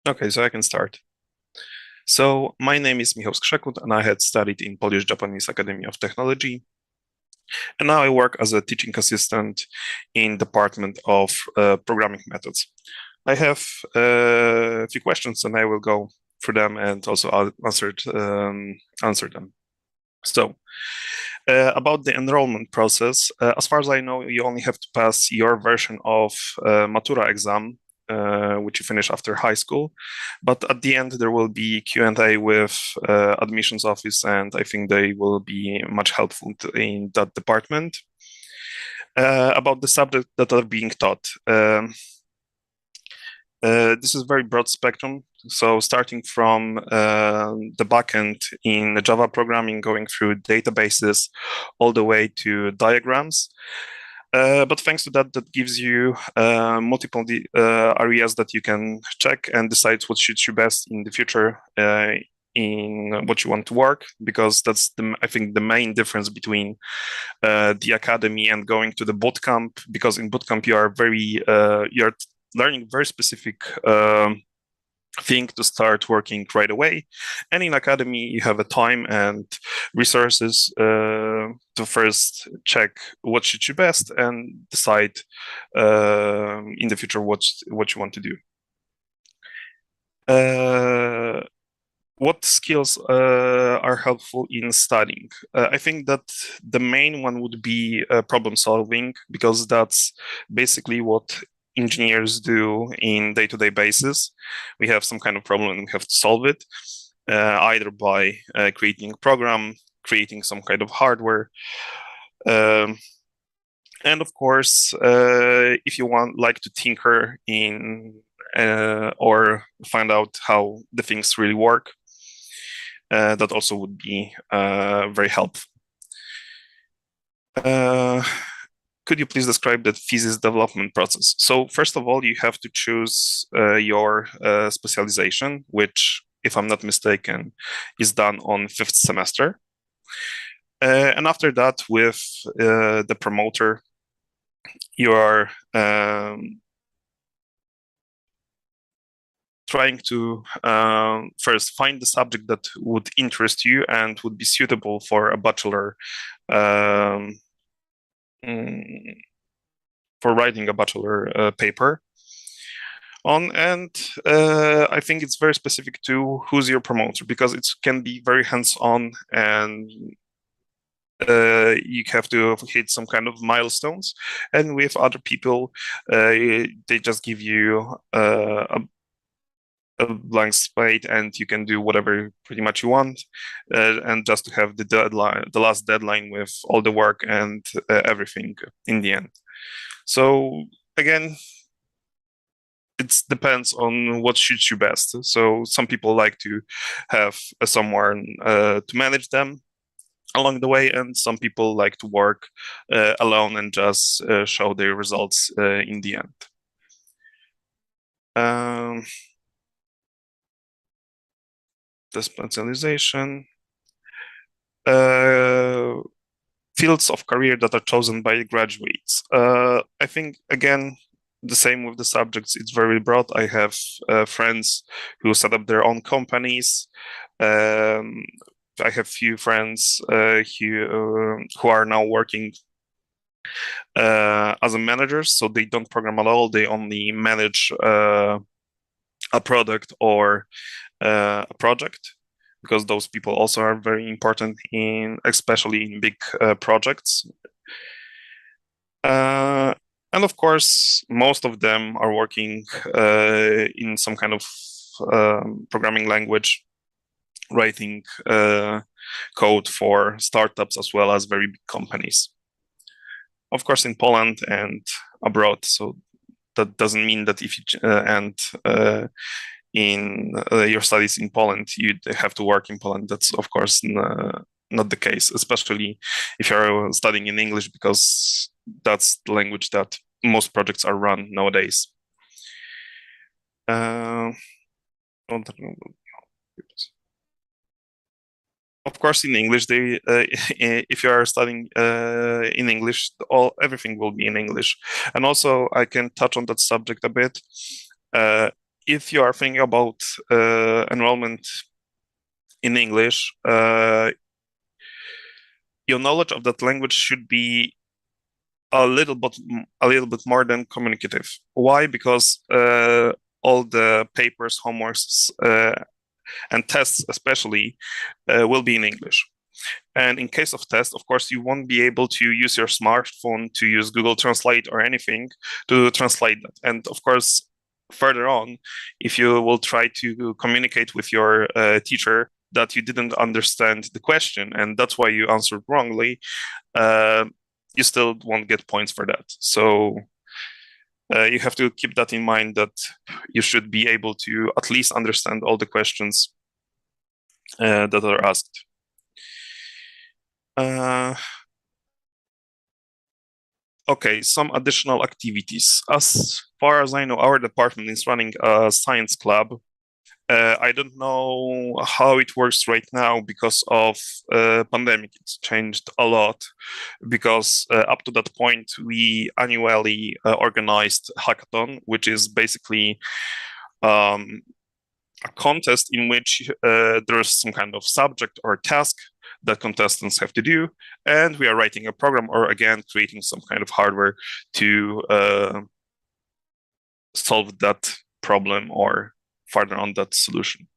Okay, so I can start. So my name is Michał Skrzekut, and I had studied in Polish-Japanese Academy of Technology. And now I work as a teaching assistant in Department of Programming Methods. I have a few questions, and I will go through them and also answer them. So, about the enrollment process, as far as I know, you only have to pass your version of Matura exam, which you finish after high school. But at the end, there will be Q&A with admissions office, and I think they will be much helpful in that department. About the subject that are being taught. This is very broad spectrum. So starting from the backend in Java programming, going through databases, all the way to diagrams. But thanks to that, that gives you multiple areas that you can check and decide what suits you best in the future in what you want to work, because that's I think the main difference between the academy and going to the bootcamp. Because in bootcamp you are you're learning very specific thing to start working right away, and in academy you have a time and resources to first check what suits you best and decide in the future what you want to do. What skills are helpful in studying? I think that the main one would be problem solving, because that's basically what engineers do in day-to-day basis. We have some kind of problem and we have to solve it, either by creating a program, creating some kind of hardware. And of course, if you like to tinker in or find out how the things really work, that also would be very helpful. Could you please describe the thesis development process? So first of all, you have to choose your specialization, which, if I'm not mistaken, is done on 5th semester. And after that, with the promoter, you are trying to first find the subject that would interest you and would be suitable for a bachelor, for writing a bachelor paper on. And I think it's very specific to who's your promoter, because it can be very hands-on, and you have to hit some kind of milestones. And with other people, they just give you a blank slate, and you can do whatever pretty much you want, and just to have the last deadline with all the work and everything in the end. So again, it depends on what suits you best. So some people like to have someone to manage them along the way, and some people like to work alone and just show their results in the end. The specialization. Fields of career that are chosen by graduates. I think, again, the same with the subjects. It's very broad. I have friends who set up their own companies. I have few friends who are now working as a managers, so they don't program at all. They only manage a product or a project, because those people also are very important especially in big projects. And of course, most of them are working in some kind of programming language, writing code for startups as well as very big companies. Of course, in Poland and abroad. So that doesn't mean that if you in your studies in Poland, you have to work in Poland. That's of course not the case, especially if you're studying in English, because that's the language that most projects are run nowadays. Of course, in English, if you are studying in English, everything will be in English. And also, I can touch on that subject a bit. Uh, if you are thinking about enrollment in English, your knowledge of that language should be a little bit more than communicative. Why? Because all the papers, homeworks, and tests especially will be in English. And in case of test, of course, you won't be able to use your smartphone to use Google Translate or anything to translate that. And of course, further on, if you will try to communicate with your teacher that you didn't understand the question and that's why you answered wrongly, you still won't get points for that. So you have to keep that in mind, that you should be able to at least understand all the questions that are asked. Okay, some additional activities. As far as I know, our department is running a science club. I don't know how it works right now because of pandemic. It's changed a lot because up to that point, we annually organized hackathon, which is basically a contest in which there's some kind of subject or task that contestants have to do, and we are writing a program or again creating some kind of hardware to solve that problem or further on that solution.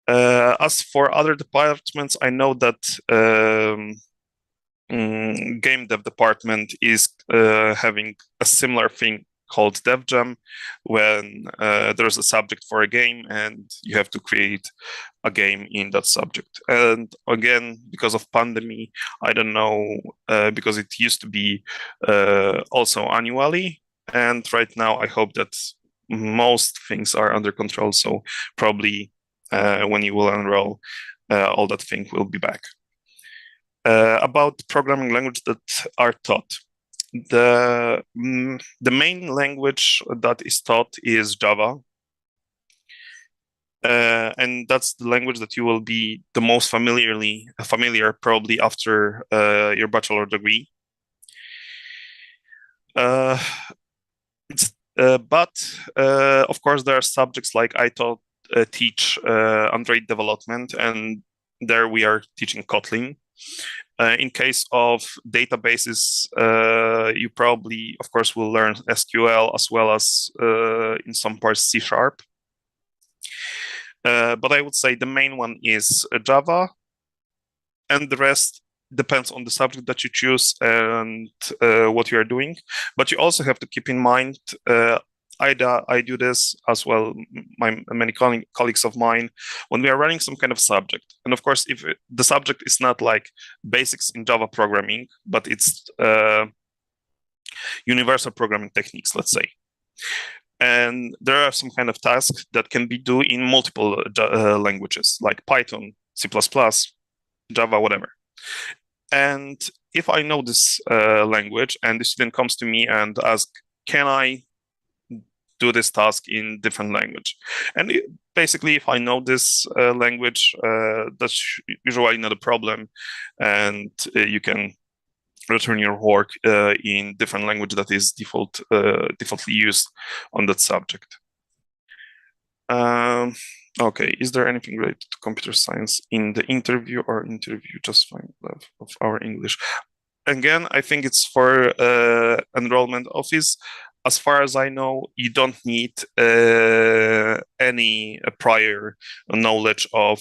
As for other departments, I know that game dev department is having a similar thing called Dev Jam, when there's a subject for a game and you have to create a game in that subject. And again, because of pandemic, I don't know, because it used to be also annually, and right now I hope that most things are under control. So probably when you will enroll, all that thing will be back. About programming language that are taught. The main language that is taught is Java. And that's the language that you will be the most familiar probably after your bachelor degree. But of course, there are subjects like I teach Android development, and there we are teaching Kotlin. In case of databases, you probably, of course, will learn SQL as well as in some parts C#. But I would say the main one is Java, and the rest depends on the subject that you choose and what you are doing. But you also have to keep in mind, I do this as well, many colleagues of mine, when we are running some kind of subject. And of course, if the subject is not like basics in Java programming, but it's universal programming techniques, let's say. And there are some kind of tasks that can be done in multiple languages, like Python, C++, Java, whatever. And if I know this language and the student comes to me and asks, can I do this task in different language? And basically, if I know this language, that's usually not a problem. And you can return your work in different language that is defaultly used on that subject. Okay, is there anything related to computer science in the interview, or interview just fine of our English? Again, I think it's for enrollment office. As far as I know, you don't need any prior knowledge of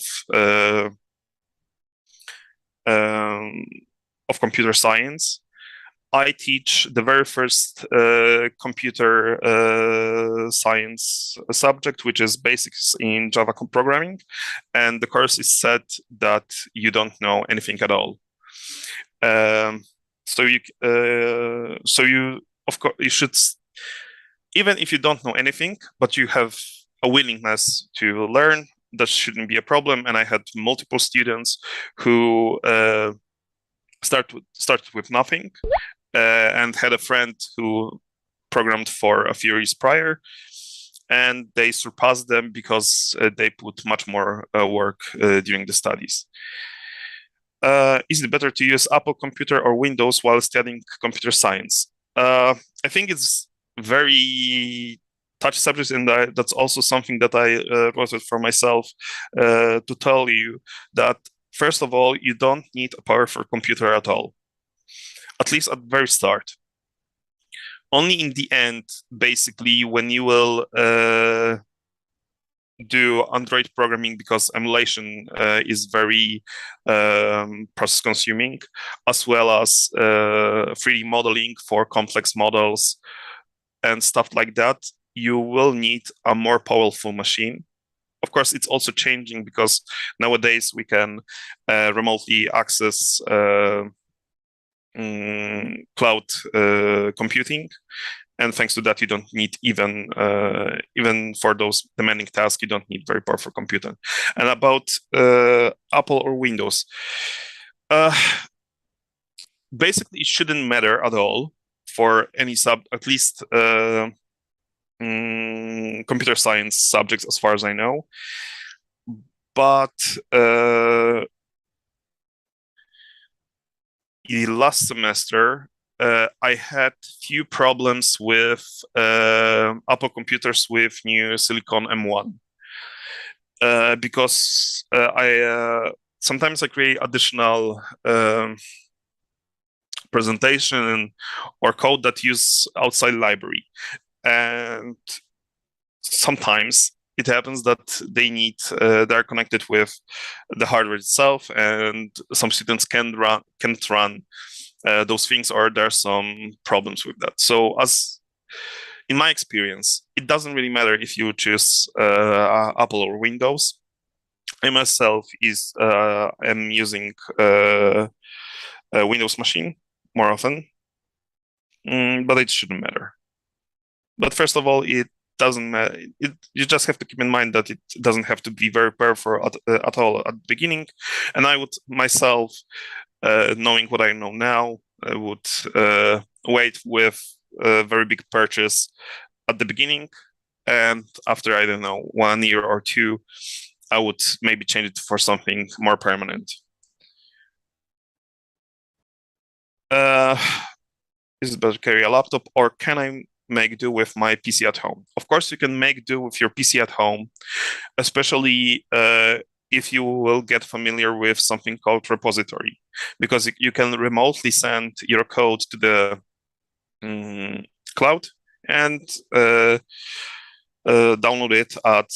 computer science. I teach the very first computer science subject, which is basics in Java programming, and the course is said that you don't know anything at all. So you of course you should, even if you don't know anything, but you have a willingness to learn, that shouldn't be a problem. And I had multiple students who started with nothing. And had a friend who programmed for a few years prior, and they surpass them because they put much more work during the studies. Is it better to use Apple computer or Windows while studying computer science? I think it's very touchy subject, and that's also something that I wrote it for myself to tell you that, first of all, you don't need a powerful computer at all, at least at the very start. Only in the end, basically, when you will do Android programming, because emulation is very process consuming, as well as 3D modeling for complex models and stuff like that, you will need a more powerful machine. Of course, it's also changing because nowadays we can remotely access cloud computing. And thanks to that, you don't need even for those demanding tasks, you don't need very powerful computer. And about Apple or Windows, basically it shouldn't matter at all for any at least computer science subjects, as far as I know. But the last semester, I had few problems with Apple computers with new Silicon M1 because I sometimes I create additional presentation or code that use outside library, and sometimes it happens that they're connected with the hardware itself, and some students can't run those things, or there's some problems with that. So, as in my experience, it doesn't really matter if you choose Apple or Windows. I myself am using a Windows machine more often, but it shouldn't matter. But first of all, it doesn't matter. You just have to keep in mind that it doesn't have to be very powerful at all at the beginning. And I would myself, knowing what I know now, I would wait with a very big purchase at the beginning, and after, I don't know, 1 year or two, I would maybe change it for something more permanent. Is it better to carry a laptop, or can I make do with my PC at home? Of course, you can make do with your PC at home, especially if you will get familiar with something called repository, because you can remotely send your code to the cloud and download it at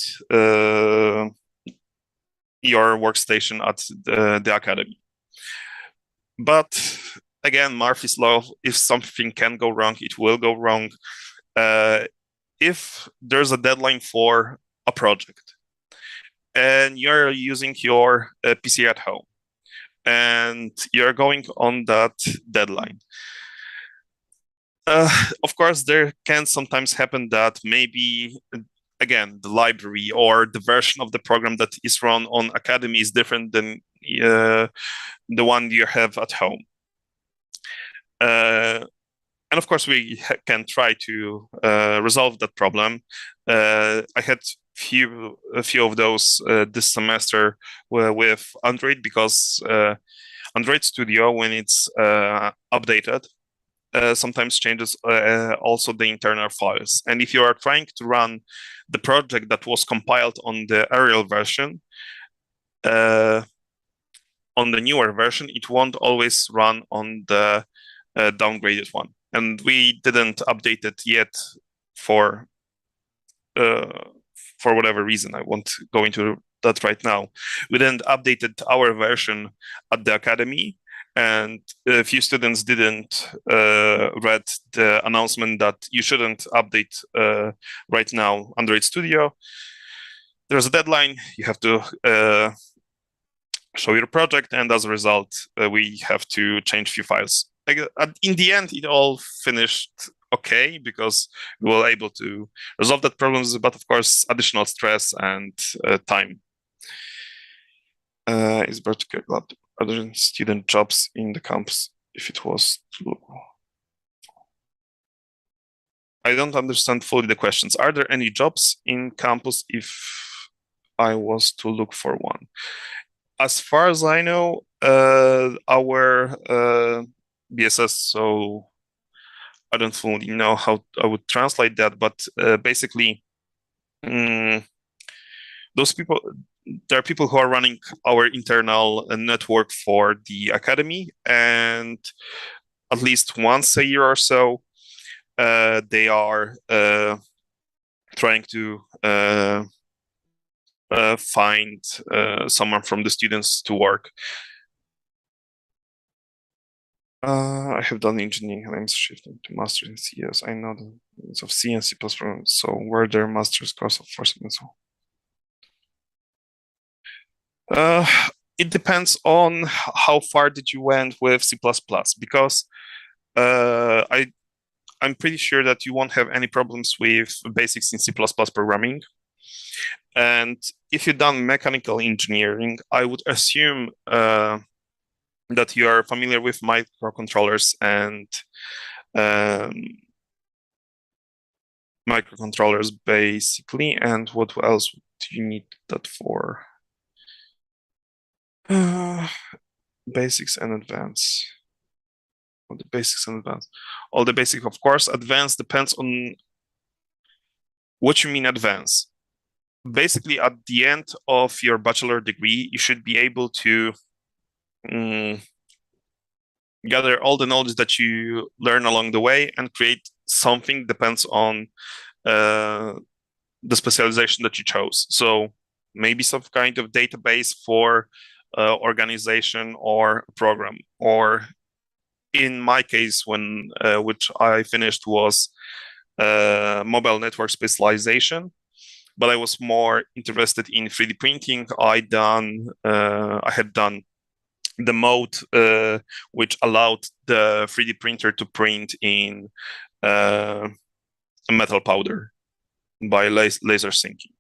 your workstation at the academy. But again, Murphy's law, if something can go wrong, it will go wrong. If there's a deadline for a project and you're using your PC at home and you're going on that deadline, of course, there can sometimes happen that maybe, again, the library or the version of the program that is run on Academy is different than the one you have at home. And of course, we can try to resolve that problem. I had a few of those this semester with Android, because Android Studio, when it's updated, sometimes changes also the internal files. And if you are trying to run the project that was compiled on the Arial version, on the newer version, it won't always run on the downgraded one. And we didn't update it yet for whatever reason. I won't go into that right now. We didn't update our version at the academy, and a few students didn't read the announcement that you shouldn't update right now Android Studio. There's a deadline. You have to show your project, and as a result, we have to change a few files. In the end, it all finished okay, because we were able to resolve that problem, but of course, additional stress and time. Is better to get other student jobs in the campus if it was too low. I don't understand fully the questions. Are there any jobs in campus if I was to look for one? As far as I know, our BSS, so I don't fully know how I would translate that, but basically, mm, those people, there are people who are running our internal network for the academy, and at least once a year or so, they are trying to find someone from the students to work. I have done engineering and I'm shifting to master in CS. I know the use of C and C++, so were there master's course of force and so on? It depends on how far did you went with C++, because I'm pretty sure that you won't have any problems with basics in C++ programming. And if you've done mechanical engineering, I would assume that you are familiar with microcontrollers and um, microcontrollers basically. And what else do you need that for? Uh, basics and advanced. All the basics and advanced. All the basics, of course. Advanced depends on what you mean advanced. Basically, at the end of your bachelor degree, you should be able to um, gather all the knowledge that you learn along the way and create something depends on uh, the specialization that you chose. So maybe some kind of database for organization or program, or in my case, when which I finished was mobile network specialization, but I was more interested in 3D printing. I had done the mode which allowed the 3D printer to print in uh, a metal powder by laser syncing.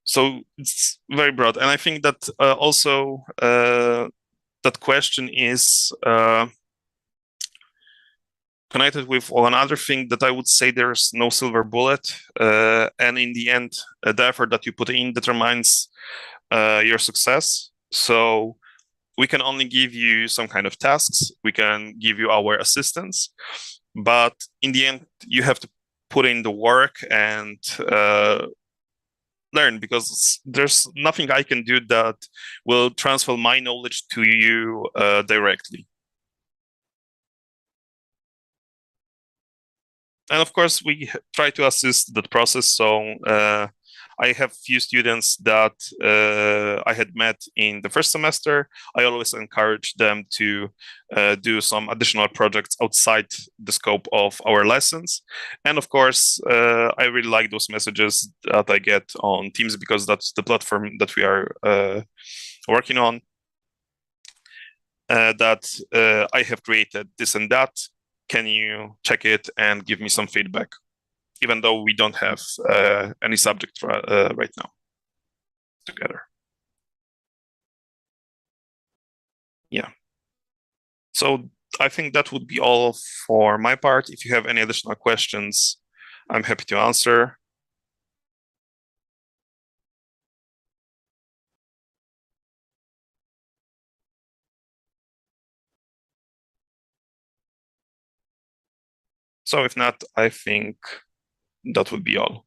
So it's very broad, and I think that also that question is connected with another thing that I would say there's no silver bullet, and in the end, the effort that you put in determines your success. So we can only give you some kind of tasks. We can give you our assistance, but in the end, you have to put in the work and learn, because there's nothing I can do that will transfer my knowledge to you directly. And of course, we try to assist that process. So I have few students that I had met in the first semester. I always encourage them to do some additional projects outside the scope of our lessons. And of course, I really like those messages that I get on Teams, because that's the platform that we are working on. That I have created this and that. Can you check it and give me some feedback? Even though we don't have any subject right now together. Yeah. So I think that would be all for my part. If you have any additional questions, I'm happy to answer. So if not, I think that would be all.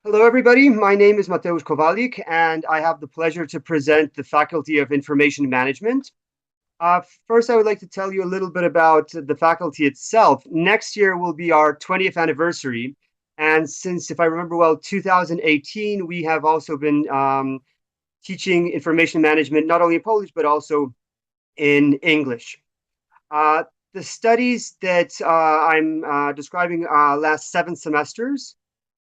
Hello, everybody. My name is Mateusz Kowalik, and I have the pleasure to present the Faculty of Information Management. First, I would like to tell you a little bit about the faculty itself. Next year will be our 20th anniversary. And since, if I remember well, 2018, we have also been teaching information management, not only in Polish, but also in English. Uh, the studies that I'm describing last 7 semesters.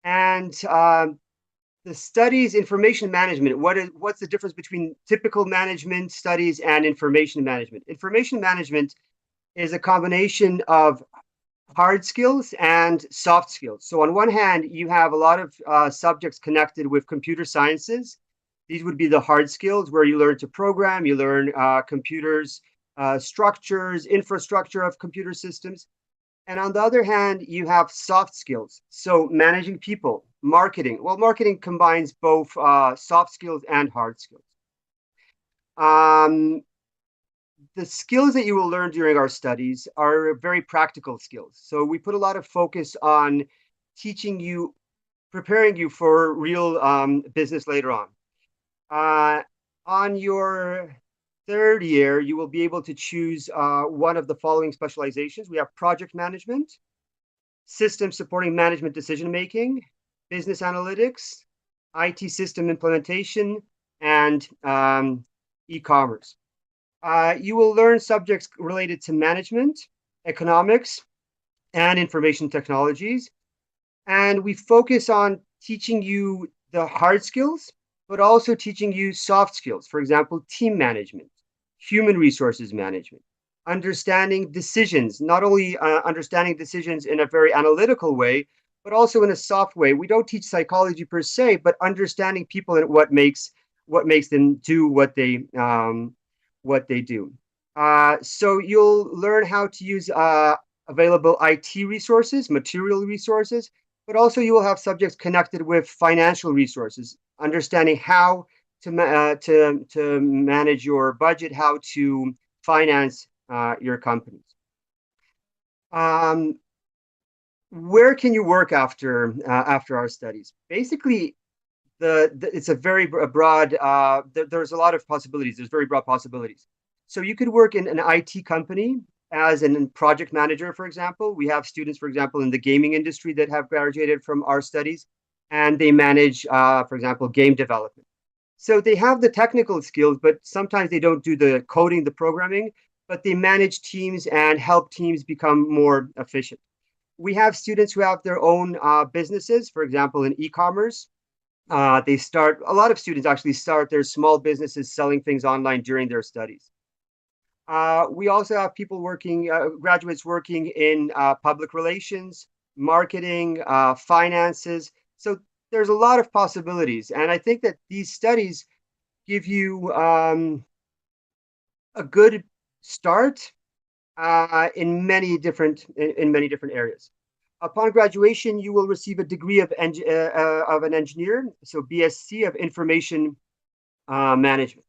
And the studies information management, what's the difference between typical management studies and information management? Information management is a combination of hard skills and soft skills. So on one hand, you have a lot of subjects connected with computer sciences. These would be the hard skills where you learn to program, you learn computers, structures, infrastructure of computer systems. And on the other hand, you have soft skills. So managing people, marketing. Well, marketing combines both soft skills and hard skills. Um, the skills that you will learn during our studies are very practical skills. So we put a lot of focus on teaching you, preparing you for real business later on. Uh, on your third year, you will be able to choose one of the following specializations. We have project management, system supporting management decision making, business analytics, IT system implementation, and e-commerce. You will learn subjects related to management, economics, and information technologies. And we focus on teaching you the hard skills, but also teaching you soft skills. For example, team management, human resources management, understanding decisions, not only understanding decisions in a very analytical way, but also in a soft way. We don't teach psychology per se, but understanding people and what makes them do what they do. So you'll learn how to use available IT resources, material resources, but also you will have subjects connected with financial resources, understanding how to manage your budget, how to finance your companies. Um, where can you work after our studies? Basically, it's a very broad. There's a lot of possibilities. There's very broad possibilities. So you could work in an IT company as a project manager, for example. We have students, for example, in the gaming industry that have graduated from our studies, and they manage, for example, game development. So they have the technical skills, but sometimes they don't do the coding, the programming, but they manage teams and help teams become more efficient. We have students who have their own businesses, for example, in e-commerce. A lot of students actually start their small businesses selling things online during their studies. We also have people working, graduates working in public relations, marketing, finances. So there's a lot of possibilities. And I think that these studies give you a good start in many different areas. Upon graduation, you will receive a degree of an engineer, so BSc of information management.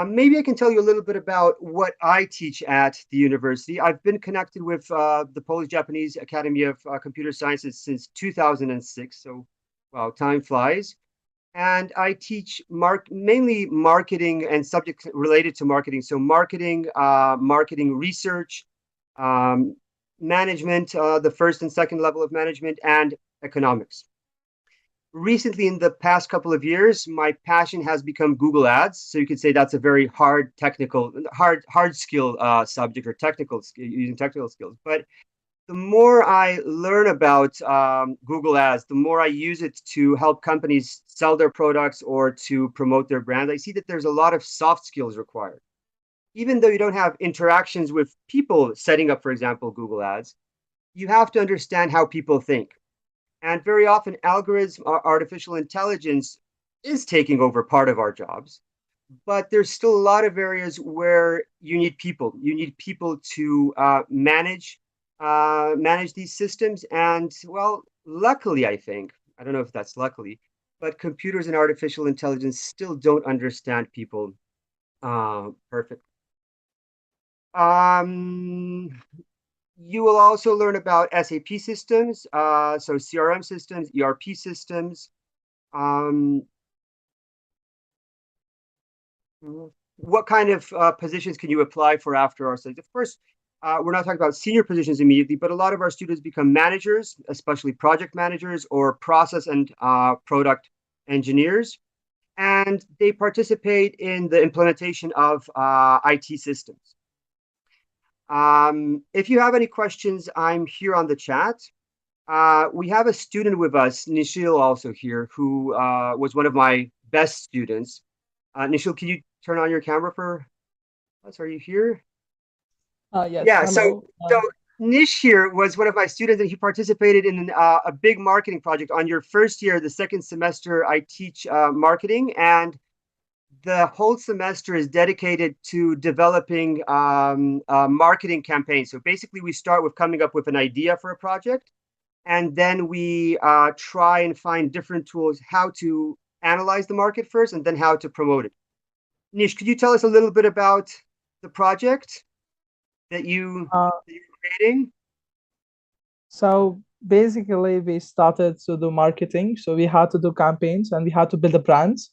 Maybe I can tell you a little bit about what I teach at the university. I've been connected with the Polish-Japanese Academy of Computer Sciences since 2006, so wow, time flies. And I teach mainly marketing and subjects related to marketing. So marketing, marketing research, um, management, the first and second level of management, and economics. Recently, in the past couple of years, my passion has become Google Ads. So you could say that's a very hard skill subject or using technical skills. But the more I learn about Google Ads, the more I use it to help companies sell their products or to promote their brand. I see that there's a lot of soft skills required. Even though you don't have interactions with people setting up, for example, Google Ads, you have to understand how people think. And very often, algorithms, artificial intelligence is taking over part of our jobs. But there's still a lot of areas where you need people. You need people to manage these systems. And well, luckily, I don't know if that's luckily, but computers and artificial intelligence still don't understand people perfectly. Um, You will also learn about SAP systems, so CRM systems, ERP systems. Um, what kind of positions can you apply for after our studies? Of course, we're not talking about senior positions immediately, but a lot of our students become managers, especially project managers or process and product engineers, and they participate in the implementation of IT systems. If you have any questions, I'm here on the chat. We have a student with us, Nishil, also here, who was one of my best students. Nishil, can you turn on your camera for us? Are you here? Yes, Yeah, hello. so Nish here was one of my students, and he participated in a big marketing project on your first year, the second semester. I teach marketing, and the whole semester is dedicated to developing marketing campaigns. So basically, we start with coming up with an idea for a project, and then we try and find different tools how to analyze the market first, and then how to promote it. Nish, could you tell us a little bit about the project that you Uh, that you're creating? so basically, we started to do marketing. So we had to do campaigns and we had to build the brands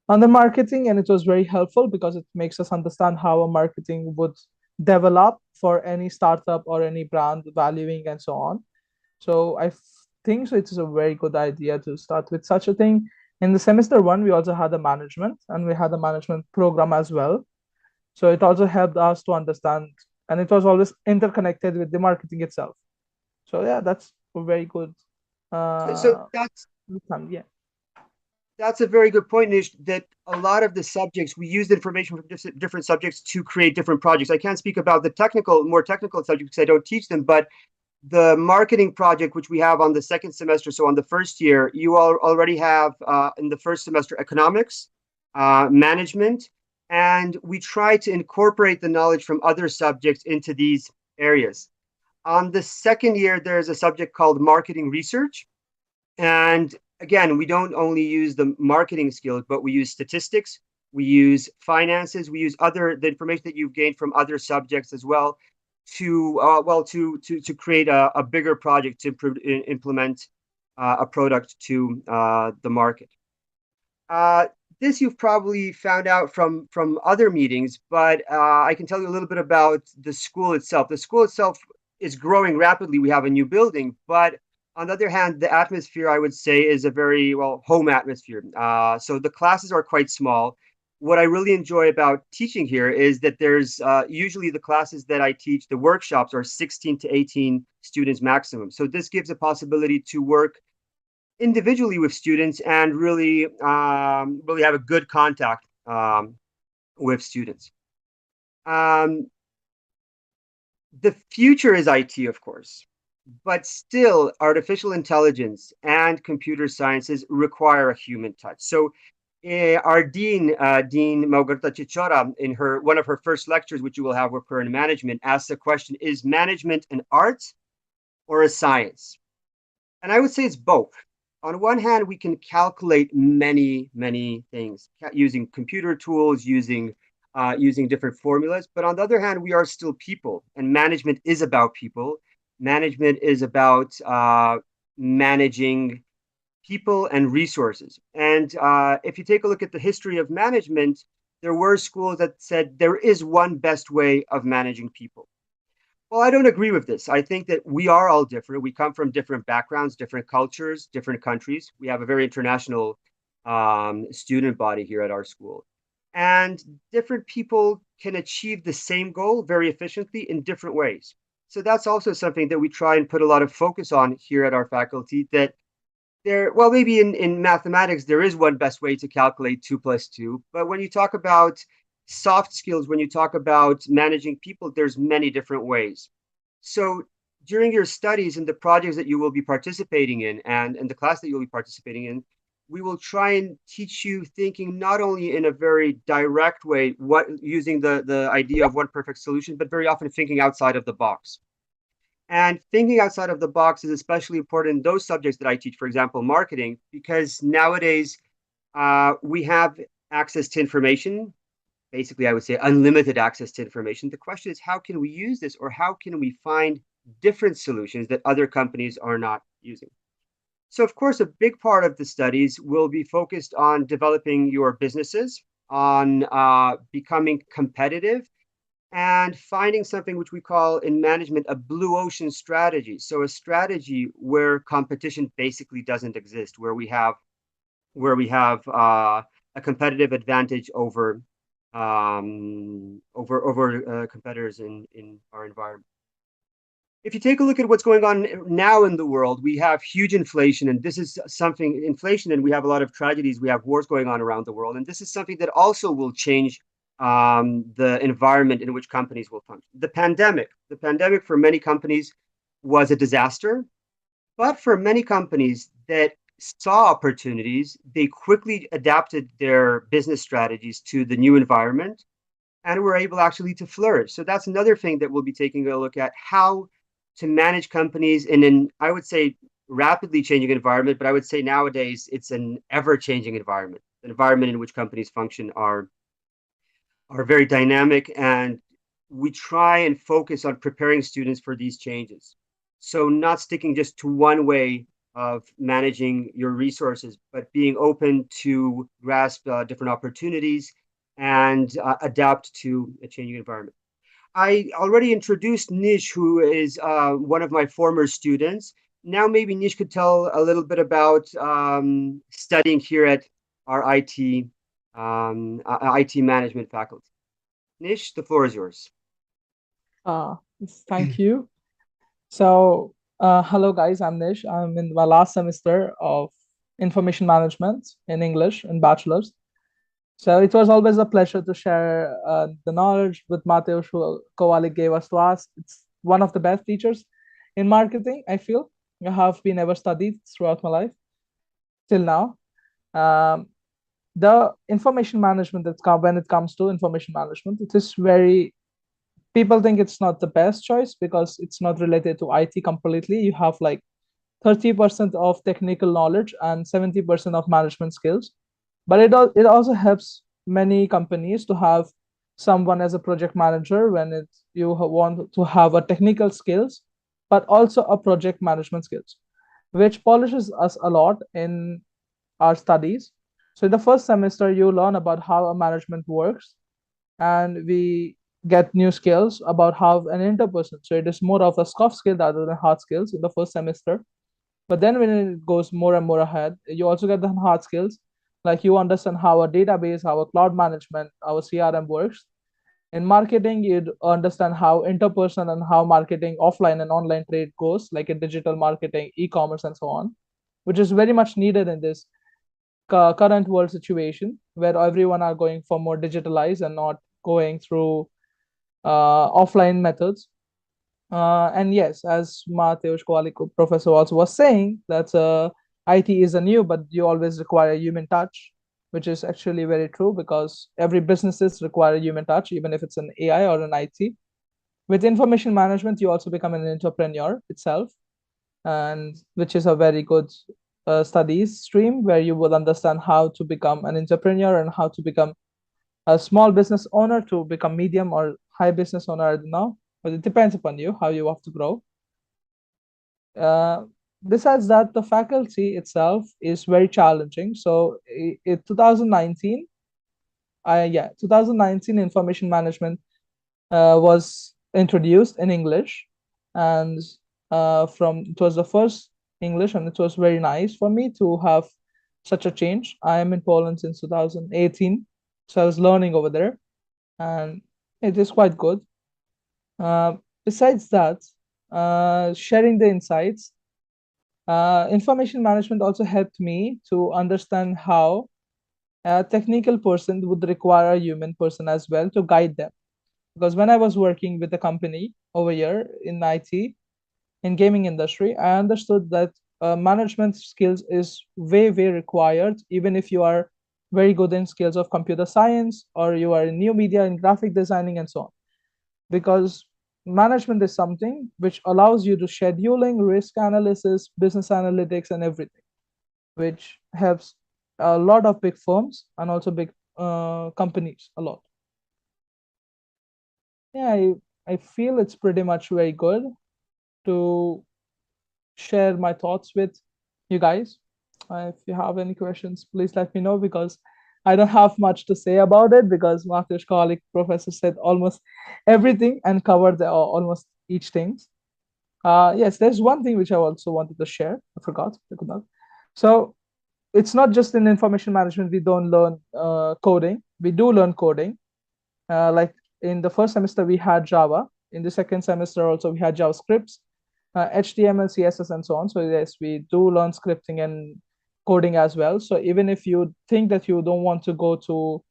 on the marketing, and it was very helpful because it makes us understand how a marketing would develop for any startup or any brand valuing and so on. So think so. It is a very good idea to start with such a thing. In the semester one, we also had a management and we had a management program as well. So it also helped us to understand, and it was always interconnected with the marketing itself. So yeah, that's a very good So uh yeah. that's a very good point, Nish, that a lot of the subjects, we use information from different subjects to create different projects. I can't speak about the more technical subjects because I don't teach them, but the marketing project, which we have on the second semester, so on the first year, you already have in the first semester economics, management, and we try to incorporate the knowledge from other subjects into these areas. On the second year, there's a subject called marketing research. And again, we don't only use the marketing skills, but we use statistics, we use finances, we use the information that you've gained from other subjects as well to create a bigger project to implement a product to the market. Uh, this you've probably found out from other meetings, but I can tell you a little bit about the school itself. The school itself is growing rapidly. We have a new building, but on the other hand, the atmosphere, I would say, is a very home atmosphere. So the classes are quite small. What I really enjoy about teaching here is that there's usually the classes that I teach, the workshops are 16 to 18 students maximum. So this gives a possibility to work individually with students and really have a good contact with students. The future is IT, of course, but still artificial intelligence and computer sciences require a human touch. So our dean, Dean Maugarta Chichora, in one of her first lectures, which you will have with her in management, asks the question, is management an art or a science? And I would say it's both. On one hand, we can calculate many things using computer tools, using different formulas. But on the other hand, we are still people, and management is about people. Management is about managing people and resources. And if you take a look at the history of management, there were schools that said there is one best way of managing people. Well, I don't agree with this. I think that we are all different. We come from different backgrounds, different cultures, different countries. We have a very international student body here at our school. And different people can achieve the same goal very efficiently in different ways. So that's also something that we try and put a lot of focus on here at our faculty, that maybe in mathematics, there is one best way to calculate 2 plus 2. But when you talk about soft skills, when you talk about managing people, there's many different ways. So during your studies and the projects that you will be participating in and the class that you'll be participating in, we will try and teach you thinking not only in a very direct way, using the idea of one perfect solution, but very often thinking outside of the box. And thinking outside of the box is especially important in those subjects that I teach, for example, marketing, because nowadays we have access to information. Basically, I would say unlimited access to information. The question is, how can we use this, or how can we find different solutions that other companies are not using. So, of course, a big part of the studies will be focused on developing your businesses, on becoming competitive, and finding something which we call in management a blue ocean strategy. So, a strategy where competition basically doesn't exist, where we have a competitive advantage over competitors in our environment. If you take a look at what's going on now in the world, we have huge inflation, and this is something inflation, and we have a lot of tragedies. We have wars going on around the world, and this is something that also will change the environment in which companies will function. The pandemic for many companies was a disaster, but for many companies that saw opportunities, they quickly adapted their business strategies to the new environment and were able actually to flourish. So that's another thing that we'll be taking a look at, how to manage companies in an, I would say, rapidly changing environment, but I would say nowadays it's an ever-changing environment. The environment in which companies function are very dynamic, and we try and focus on preparing students for these changes. So not sticking just to one way of managing your resources, but being open to grasp different opportunities and adapt to a changing environment. I already introduced Nish, who is one of my former students. Now maybe Nish could tell a little bit about studying here at our IT management faculty. Nish, the floor is yours. Uh, Thank you. So, hello guys, I'm Nish. I'm in my last semester of information management in English in bachelor's. So it was always a pleasure to share the knowledge with Mateusz, who Kowalik gave us to us. It's one of the best teachers in marketing, I feel. I have been ever studied throughout my life till now. Um, the information management when it comes to information management, it is very, people think it's not the best choice because it's not related to IT completely. You have like 30% of technical knowledge and 70% of management skills. But it also helps many companies to have someone as a project manager when want to have a technical skills, but also a project management skills, which polishes us a lot in our studies. So in the first semester, you learn about how a management works, and we get new skills about how an interperson. So it is more of a soft skill rather than hard skills in the first semester. But then when it goes more and more ahead, you also get the hard skills, like you understand how a database, how a cloud management, our CRM works. In marketing, you'd understand how interpersonal and how marketing offline and online trade goes, like in digital marketing, e-commerce, and so on, which is very much needed in this current world situation where everyone are going for more digitalized and not going through offline methods. And yes, as Mateusz Kowalik, professor, also was saying, that IT is a new, but you always require human touch, which is actually very true because every businesses require human touch, even if it's an AI or an IT. With information management, you also become an entrepreneur itself, and which is a very good studies stream where you will understand how to become an entrepreneur and how to become a small business owner to become medium or high business owner. I don't know, but it depends upon you how you have to grow. Uh, Besides that, the faculty itself is very challenging. So in 2019, 2019 information management was introduced in English, and from it was the first English, and it was very nice for me to have such a change. I am in Poland since 2018, so I was learning over there, and it is quite good. Besides that, sharing the insights, information management also helped me to understand how a technical person would require a human person as well to guide them. Because when I was working with a company over here in IT, in gaming industry, I understood that management skills is way required, even if you are very good in skills of computer science or you are in new media and graphic designing and so on. Because management is something which allows you to scheduling, risk analysis, business analytics, and everything, which helps a lot of big firms and also big companies a lot. Yeah, I feel it's pretty much very good. to share my thoughts with you guys. If you have any questions, please let me know, because I don't have much to say about it, because Marcus colleague professor said almost everything and covered almost each thing. Yes, there's one thing which I also wanted to share. I forgot. I could not. So it's not just in information management we don't learn coding. We do learn coding. Like in the first semester we had Java. In the second semester also we had JavaScripts, HTML, CSS, and so on. So yes, we do learn scripting and coding as well. So even if you think that you don't want to go to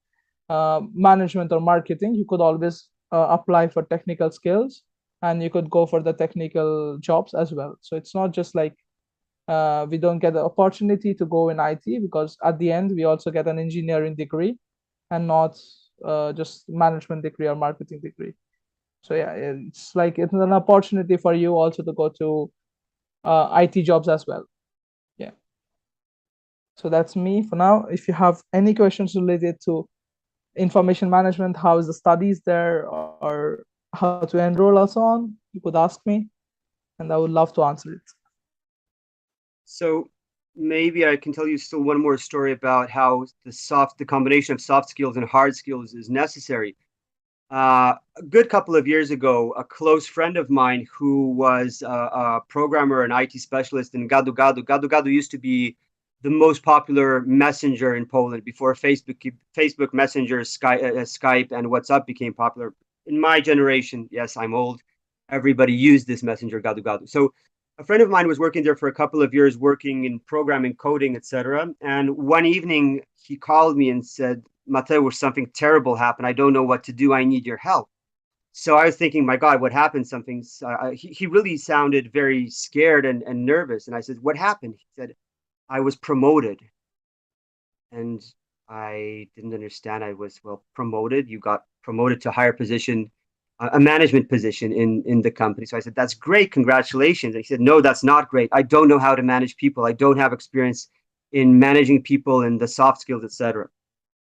management or marketing, you could always apply for technical skills, and you could go for the technical jobs as well. So it's not just like we don't get the opportunity to go in IT, because at the end we also get an engineering degree and not just management degree or marketing degree. So yeah, it's like it's an opportunity for you also to go to IT jobs as well. Yeah. So that's me for now. If you have any questions related to information management, how is the studies there, or how to enroll or so on, you could ask me, and I would love to answer it. So maybe I can tell you still one more story about how the combination of soft skills and hard skills is necessary. A good couple of years ago, a close friend of mine who was a programmer, an IT specialist in Gadu Gadu. Gadu Gadu used to be the most popular messenger in Poland before Facebook Messenger, Skype, and WhatsApp became popular. In my generation, yes, I'm old. Everybody used this messenger, Gadu Gadu. So a friend of mine was working there for a couple of years, working in programming, coding, etc. And one evening, he called me and said, Mateusz, something terrible happened. I don't know what to do. I need your help. So I was thinking, my God, what happened? He really sounded very scared and nervous. And I said, what happened? He said, I was promoted. And I didn't understand. I was, well, promoted. You got promoted to a higher position, a management position in the company. So I said, that's great. Congratulations. And he said, no, that's not great. I don't know how to manage people. I don't have experience in managing people and the soft skills, etc.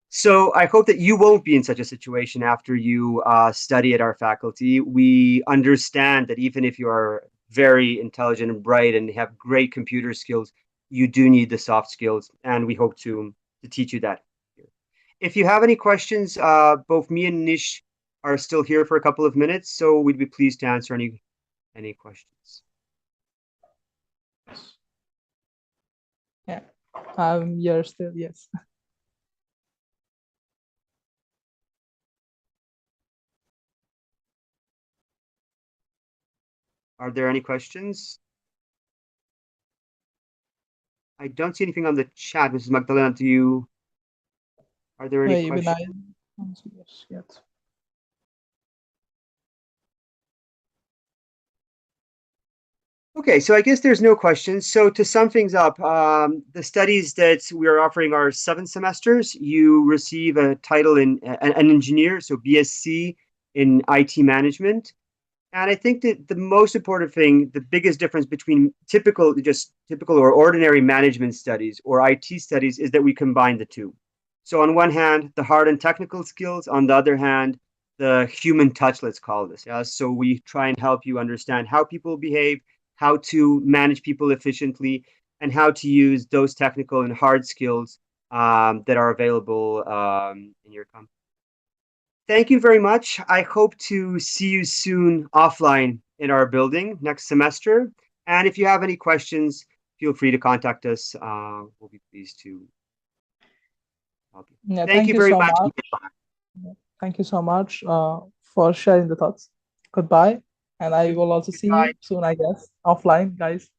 So I hope that you won't be in such a situation after you study at our faculty. We understand that even if you are very intelligent and bright and have great computer skills, you do need the soft skills, and we hope to teach you that. If you have any questions, both me and Nish are still here for a couple of minutes, so we'd be pleased to answer any questions. Yeah, you're still, yes. Are there any questions? I don't see anything on the chat, Mrs. Magdalena. Are there any Even questions? I don't see this yet. Okay, so I guess there's no questions. So to sum things up, the studies that we are offering are 7 semesters. You receive a title in an engineer, so BSc in IT management. And I think that the most important thing, the biggest difference between typical or ordinary management studies or IT studies is that we combine the two. So on one hand, the hard and technical skills, on the other hand, the human touch, let's call this. Yeah? So we try and help you understand how people behave, how to manage people efficiently, and how to use those technical and hard skills that are available in your company. Thank you very much. I hope to see you soon offline in our building next semester. And if you have any questions, feel free to contact us. We'll be pleased to help you. Yeah, Thank you thank you very so much. much. Thank you so much for sharing the thoughts. Goodbye. And I will also see Goodbye. you soon, I guess, offline, guys.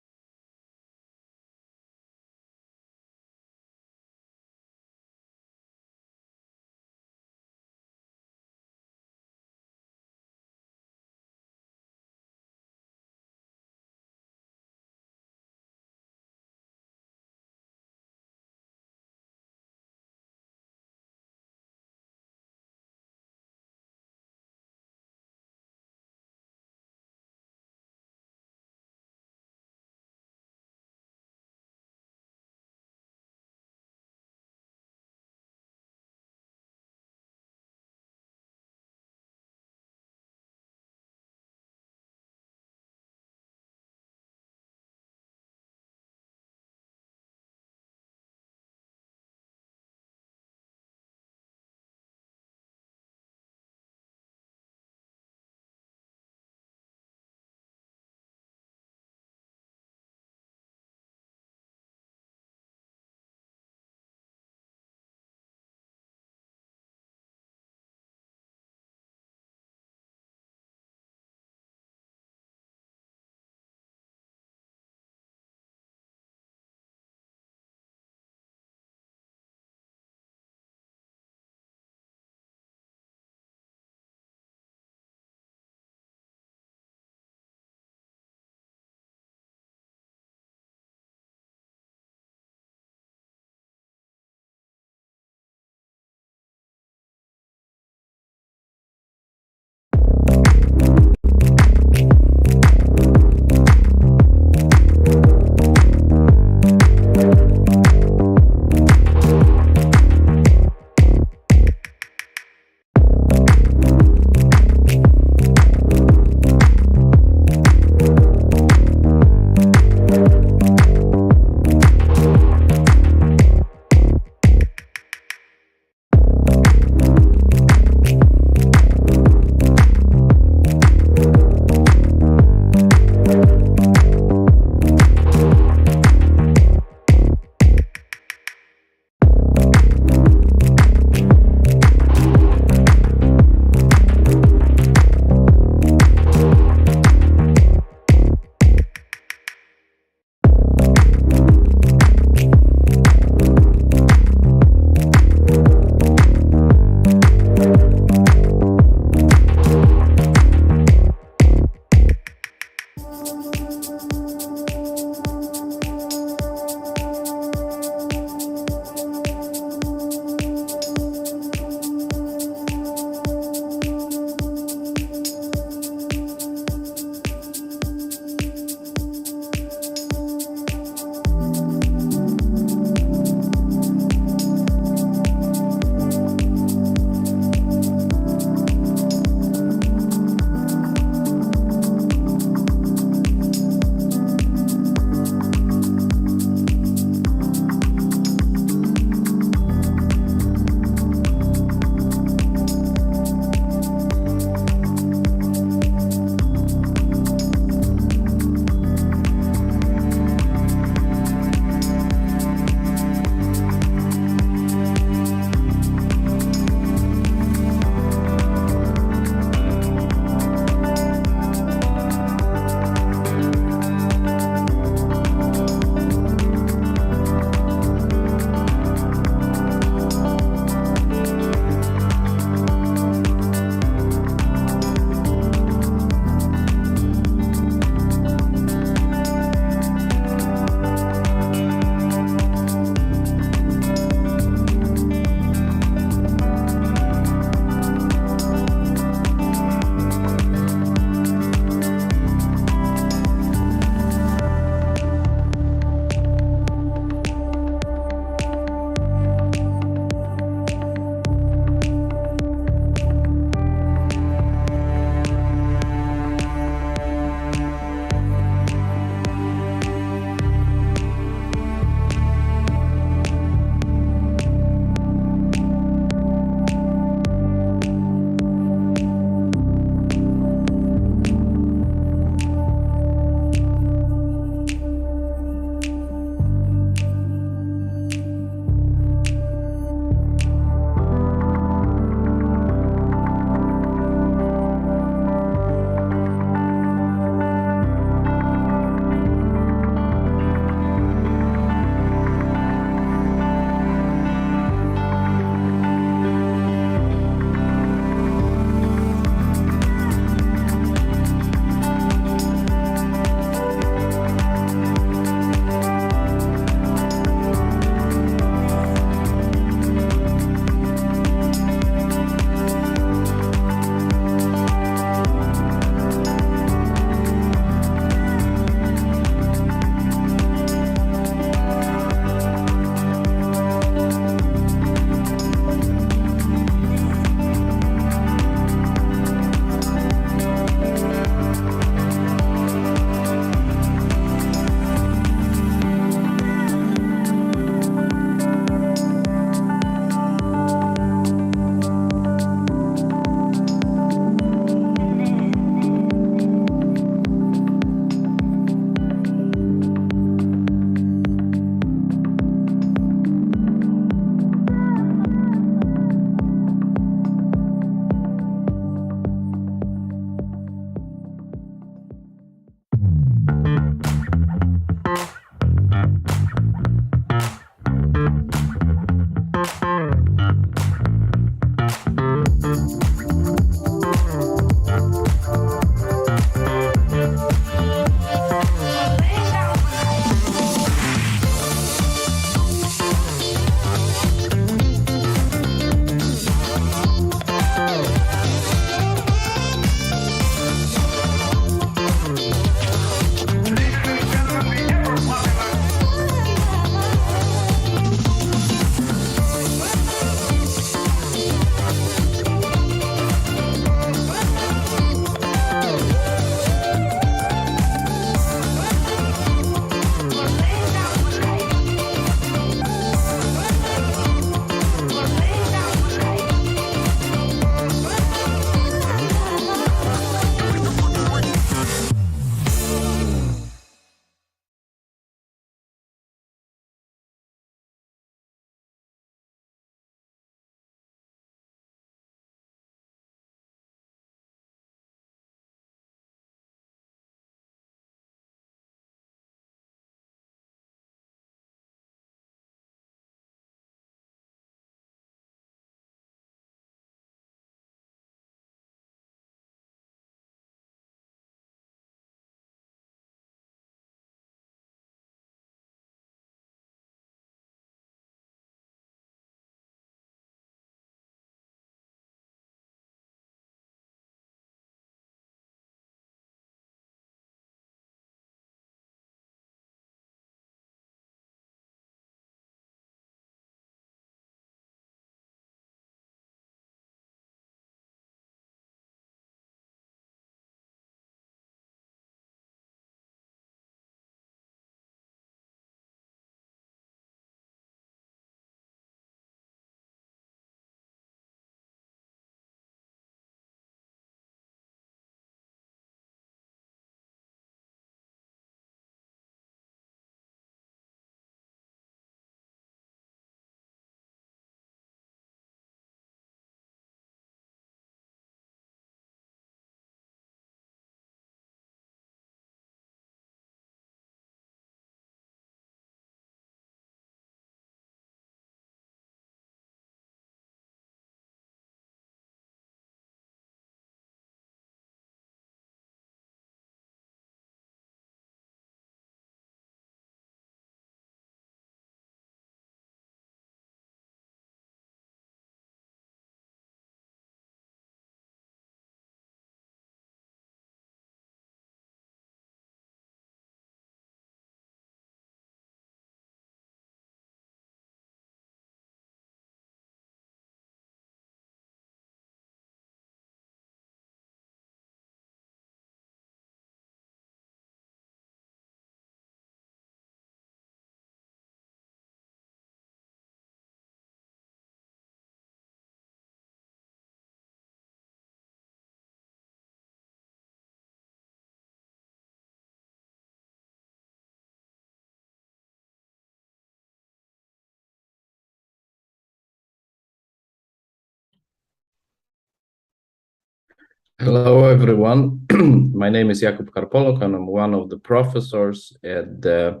Hello, everyone. My name is Jakub Karpolok, and I'm one of the professors at the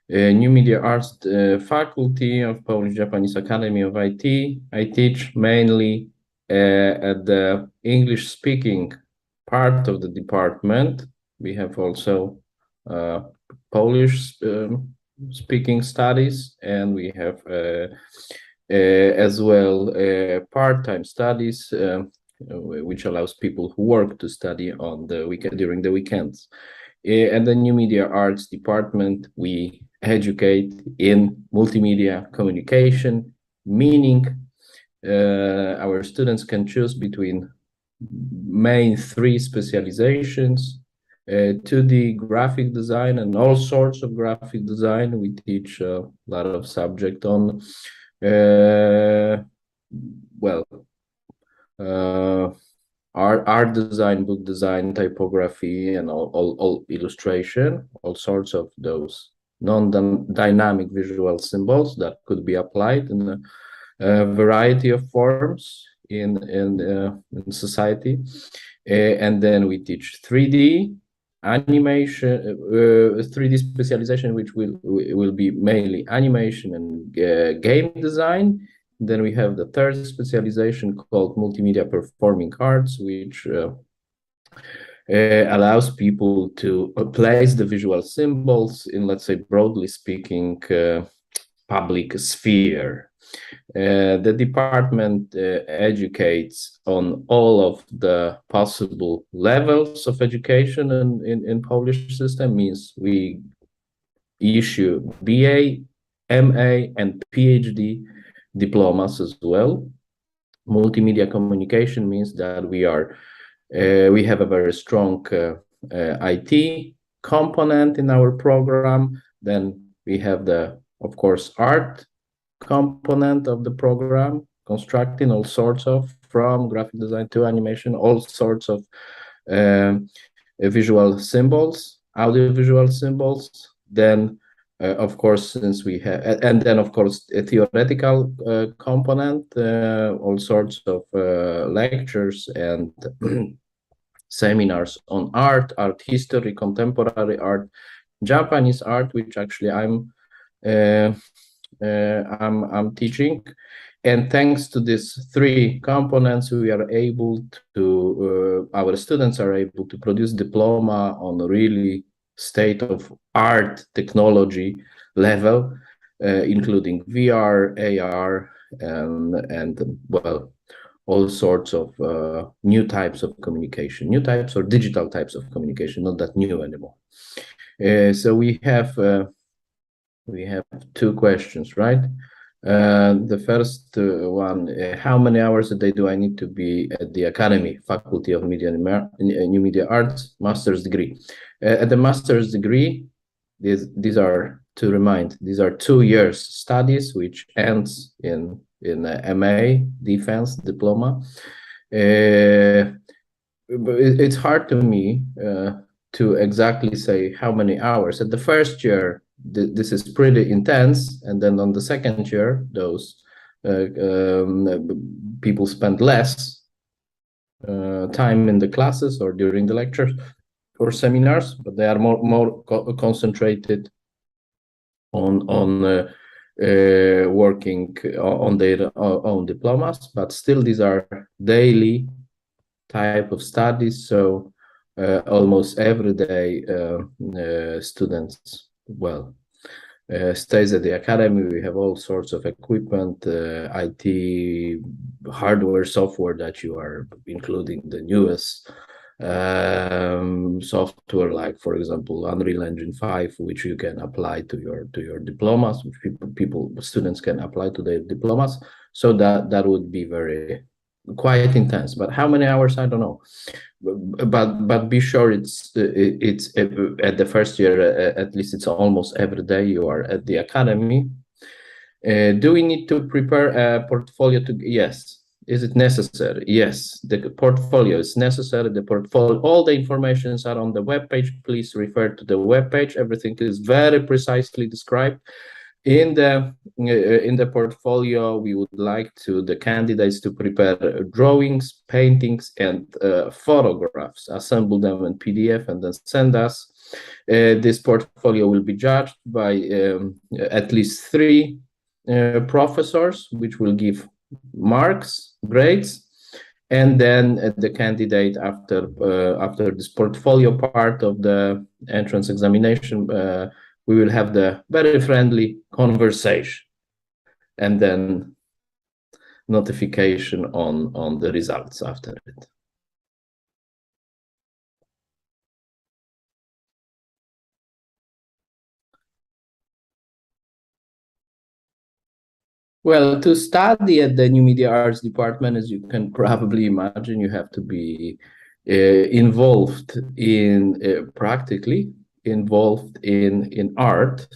New Media Arts faculty of Polish-Japanese Academy of IT. I teach mainly at the English-speaking part of the department. We have also Polish speaking studies, and we have as well part-time studies, which allows people who work to study on the weekend during the weekends. And the New Media Arts department, we educate in multimedia communication, meaning our students can choose between main 3 specializations: 2D graphic design and all sorts of graphic design. We teach a lot of subject on well, art design, book design, typography, and all illustration, all sorts of those non-dynamic visual symbols that could be applied in a variety of forms in society. And then we teach 3D animation, 3D specialization, which will be mainly animation and game design. Then we have the 3rd specialization called multimedia performing arts, which allows people to place the visual symbols in, let's say, broadly speaking, public sphere. The department educates on all of the possible levels of education in Polish system. Means we issue BA, MA, and PhD diplomas as well. Multimedia communication means that we have a very strong IT component in our program. Then we have the, of course, art component of the program, constructing all sorts of, from graphic design to animation, all sorts of visual symbols, audiovisual symbols. Then of course, since we have, and then of course a theoretical component, all sorts of lectures and seminars on art history, contemporary art, Japanese art, which actually I'm teaching. And thanks to these 3 components, we are able to, our students are able to produce diploma on really state-of-art technology level, including VR, AR, and well, all sorts of new types of communication, new types or digital types of communication, not that new anymore. So we have 2 questions, right? The first one, how many hours a day do I need to be at the Academy, Faculty of Media and New Media Arts, master's degree? At the master's degree, these are, to remind, these are 2 years studies, which ends in MA, defense diploma. It's hard to me to exactly say how many hours. At the first year, this is pretty intense, and then on the second year, those people spend less time in the classes or during the lectures or seminars, but they are more concentrated on working on their own diplomas. But still, these are daily type of studies, so almost every day students stays at the academy. We have all sorts of equipment, IT, hardware, software that you are including the newest software, like for example Unreal Engine 5, which you can apply to your diplomas, which students can apply to their diplomas. So that would be quite intense. But how many hours, I don't know. But be sure it's at the first year, at least it's almost every day you are at the academy. Do we need to prepare a portfolio? Yes. Is it necessary? Yes, the portfolio is necessary. The portfolio, all the informations are on the web page. Please refer to the web page. Everything is very precisely described. In the portfolio, we would like the candidates to prepare drawings, paintings, and photographs, assemble them in PDF, and then send us. This portfolio will be judged by at least 3 professors, which will give marks, grades, and then the candidate, after this portfolio part of the entrance examination, we will have the very friendly conversation, and then notification on the results after it. Well, to study at the New Media Arts department, as you can probably imagine, you have to be involved in practically involved in art.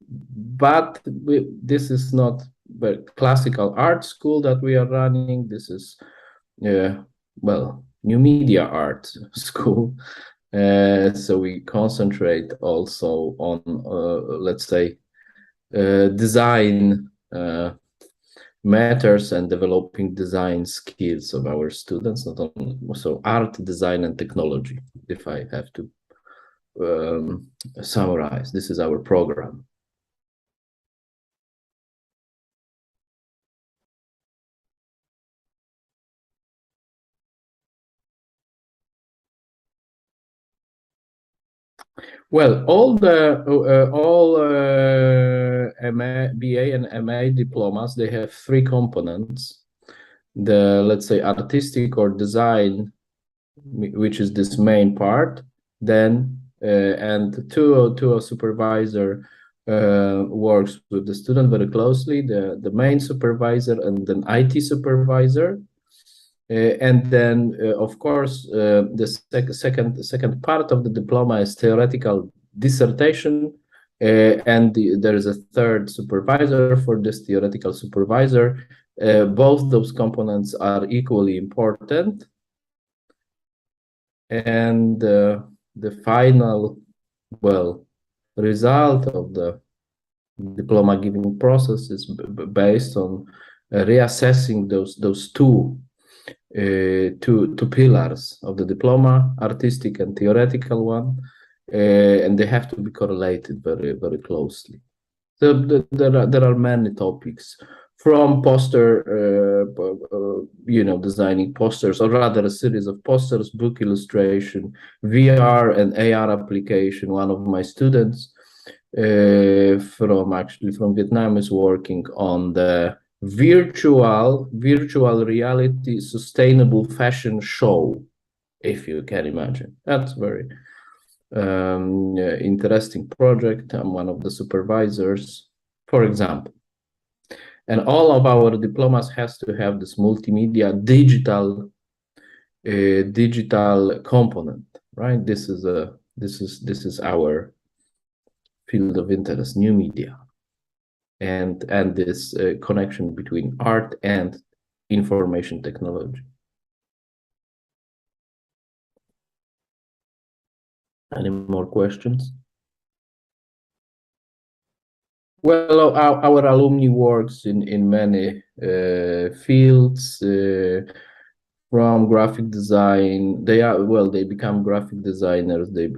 But this is not the classical art school that we are running. This is well, new media art school. So we concentrate also on let's say design matters and developing design skills of our students, not only so art, design, and technology. If I have to summarize, this is our program. Well, all BA and MA diplomas, they have 3 components. The, let's say, artistic or design, which is this main part, then and to a supervisor works with the student very closely, the main supervisor and then IT supervisor. And then, of course, the second part of the diploma is theoretical dissertation, and there is a third supervisor for this theoretical supervisor. Both those components are equally important. And the final, well, result of the diploma giving process is based on reassessing those two pillars of the diploma, artistic and theoretical one, and they have to be correlated very, very closely. So there are many topics, from poster, designing posters, or rather a series of posters, book illustration, VR and AR application. One of my students from Vietnam is working on the virtual reality sustainable fashion show, if you can imagine. That's very interesting project. I'm one of the supervisors, for example. And all of our diplomas has to have this multimedia digital component, right? This is our field of interest, new media, and this connection between art and information technology. Any more questions? Well, our alumni works in many fields, from graphic design. They become graphic designers, they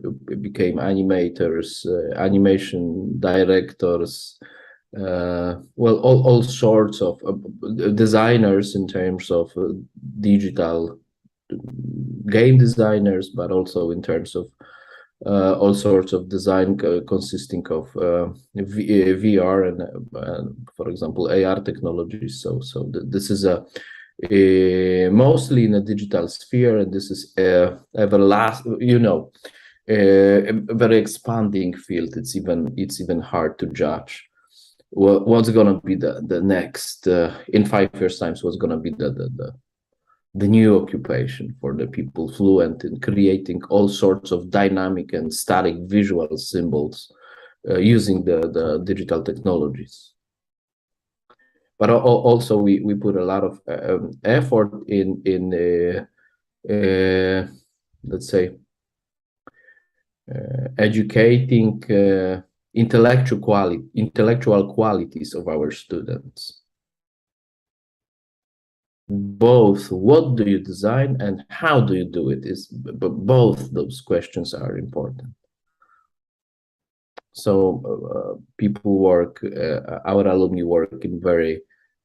became animators, animation directors, all sorts of designers in terms of digital game designers, but also in terms of all sorts of design consisting of VR and for example AR technologies. So this is mostly in a digital sphere, and this is a very expanding field. It's even hard to judge what's gonna be the next in 5 years' time. What's gonna be the new occupation for the people fluent in creating all sorts of dynamic and static visual symbols using the digital technologies. But also we put a lot of effort in let's say educating intellectual qualities of our students. Both what do you design and how do you do it is both those questions are important. So people work, our alumni work in very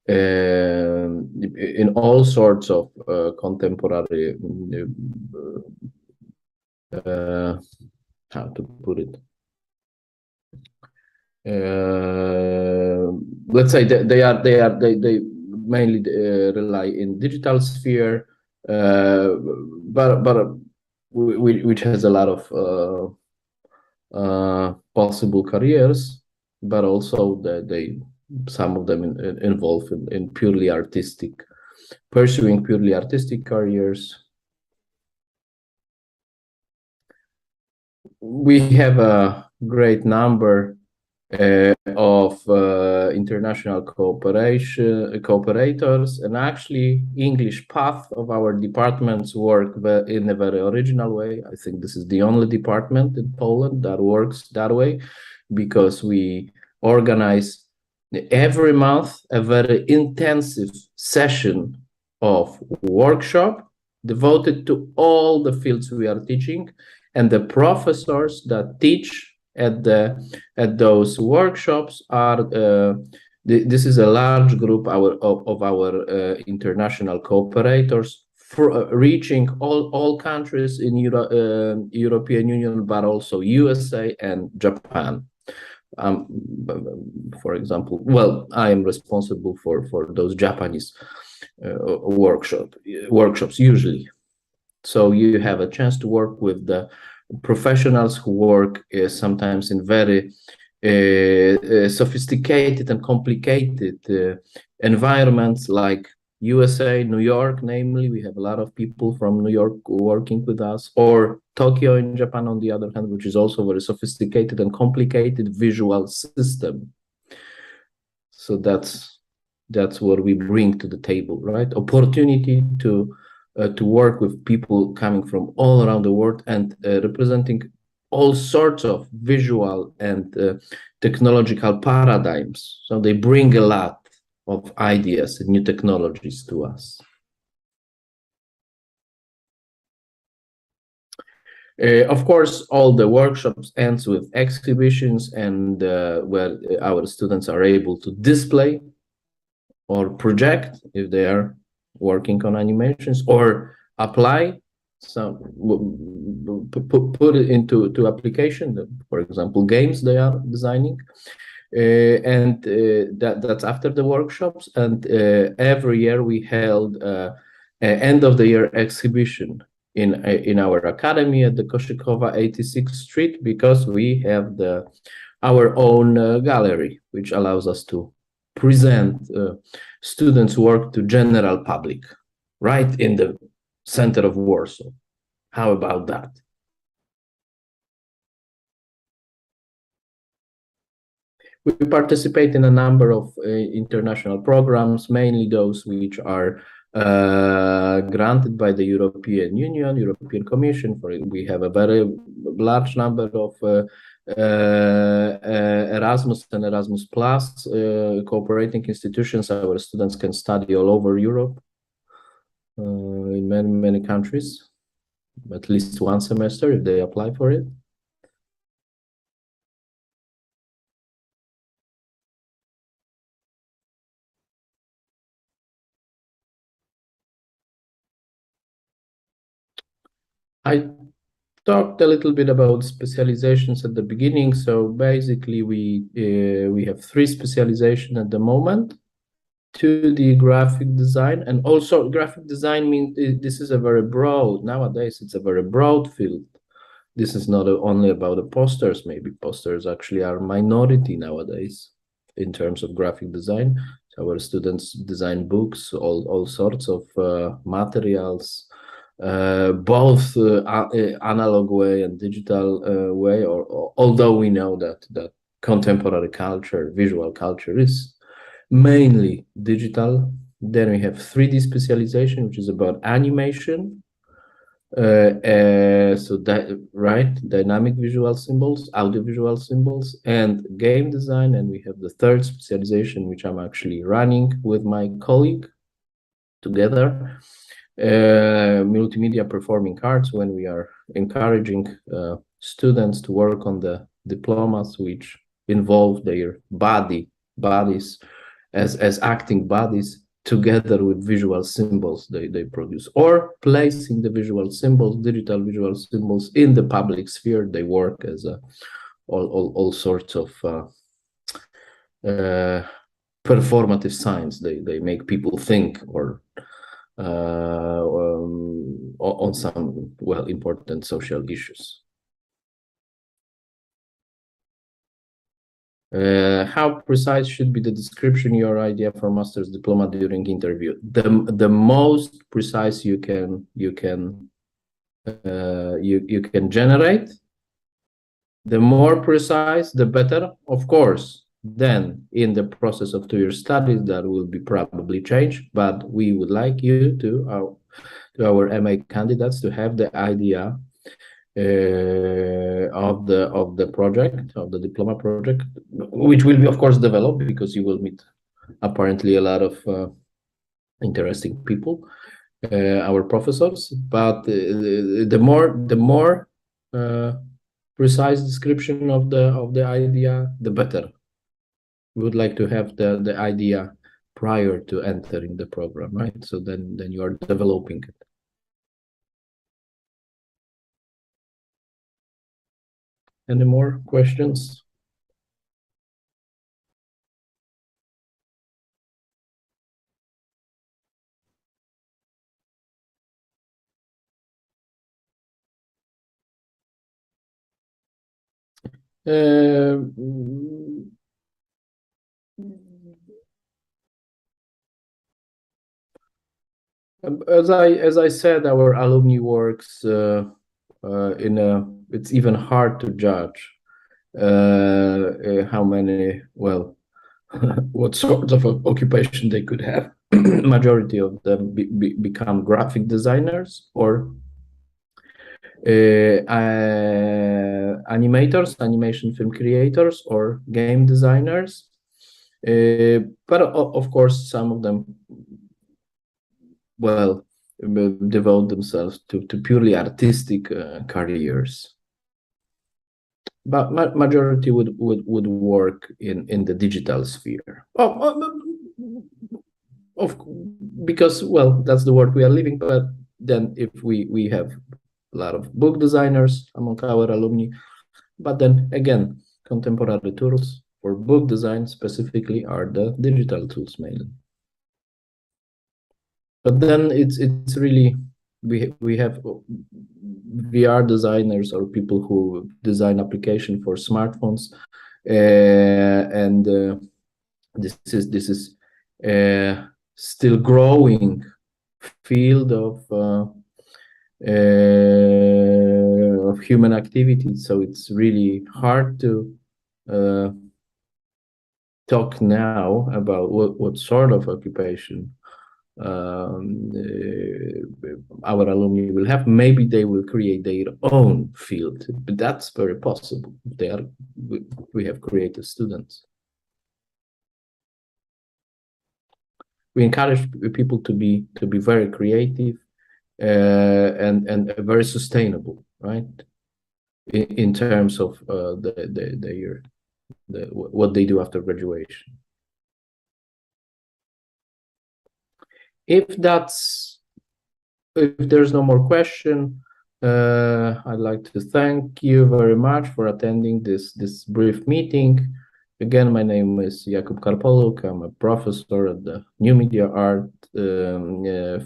in all sorts of contemporary how to put it, let's say they mainly rely in digital sphere, but which has a lot of possible careers, but also some of them involved in purely artistic, pursuing purely artistic careers. We have a great number of international cooperators, and actually English path of our departments work in a very original way. I think this is the only department in Poland that works that way, because we organize every month a very intensive session of workshop devoted to all the fields we are teaching, and the professors that teach at those workshops are this is a large group of our international cooperators for reaching all countries in European Union, but also USA and Japan. For example, well, I am responsible for those Japanese workshops usually. So you have a chance to work with the professionals who work sometimes in very sophisticated and complicated environments like USA, New York, namely. We have a lot of people from New York working with us, or Tokyo in Japan, on the other hand, which is also very sophisticated and complicated visual system. So that's what we bring to the table, right? Opportunity to work with people coming from all around the world and representing all sorts of visual and technological paradigms. So they bring a lot of ideas and new technologies to us. Of course, all the workshops ends with exhibitions, and where our students are able to display or project if they are working on animations, or apply some, put it into application, for example, games they are designing, and that's after the workshops. And every year we held an end of the year exhibition in our academy at the Koshikova 86th Street, because we have our own gallery, which allows us to present students' work to general public right in the center of Warsaw. How about that? We participate in a number of international programs, mainly those which are granted by the European Union, European Commission. We have a very large number of Erasmus and Erasmus Plus cooperating institutions. Our students can study all over Europe, in many countries, at least one semester if they apply for it. I talked a little bit about specializations at the beginning. So basically we have 3 specializations at the moment: 2D graphic design, and also graphic design means this is a very broad, nowadays it's a very broad field. This is not only about the posters. Maybe posters actually are minority nowadays in terms of graphic design. So our students design books, all sorts of materials, both analog way and digital way, or although we know that contemporary culture, visual culture, is mainly digital. Then we have 3D specialization, which is about animation, So that right, dynamic visual symbols, audiovisual symbols, and game design. And we have the third specialization, which I'm actually running with my colleague together, multimedia performing arts, when we are encouraging students to work on the diplomas which involve their bodies as acting bodies together with visual symbols they produce, or placing the visual symbols, digital visual symbols, in the public sphere. They work as all sorts of performative science. They make people think, or on some important social issues. How precise should be the description your idea for master's diploma during interview? The most precise you can generate. The more precise, the better, of course. Then, in the process of 2-year studies, that will be probably changed. But we would like you to our MA candidates to have the idea of the project, of the diploma project, which will be, of course, developed, because you will meet apparently a lot of interesting people, our professors. But the more precise description of the idea, the better. We would like to have the idea prior to entering the program, right? So then you are developing it. Any more questions? As I said, our alumni works in a. It's even hard to judge how many, what sort of occupation they could have. Majority of them become graphic designers, or animators, animation film creators, or game designers. But of course, some of them, devote themselves to purely artistic careers. But majority would work in the digital sphere. Because that's the world we are living. But then if we have a lot of book designers among our alumni, but then again, contemporary tools for book design specifically are the digital tools mainly. But then it's really, we have VR designers, or people who design application for smartphones, and this is still growing field of human activity. So it's really hard to talk now about what sort of occupation our alumni will have. Maybe they will create their own field, but that's very possible. We have creative students. We encourage people to be very creative and very sustainable, right? In terms of what they do after graduation. If there's no more question, I'd like to thank you very much for attending this brief meeting. Again, my name is Jakub Karpoluk. I'm a professor at the New Media Art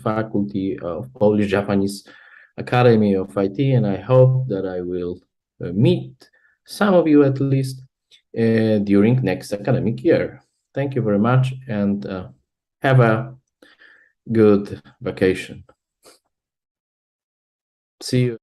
faculty of Polish-Japanese Academy of IT, and I hope that I will meet some of you at least during next academic year. Thank you very much, and have a good vacation. See you.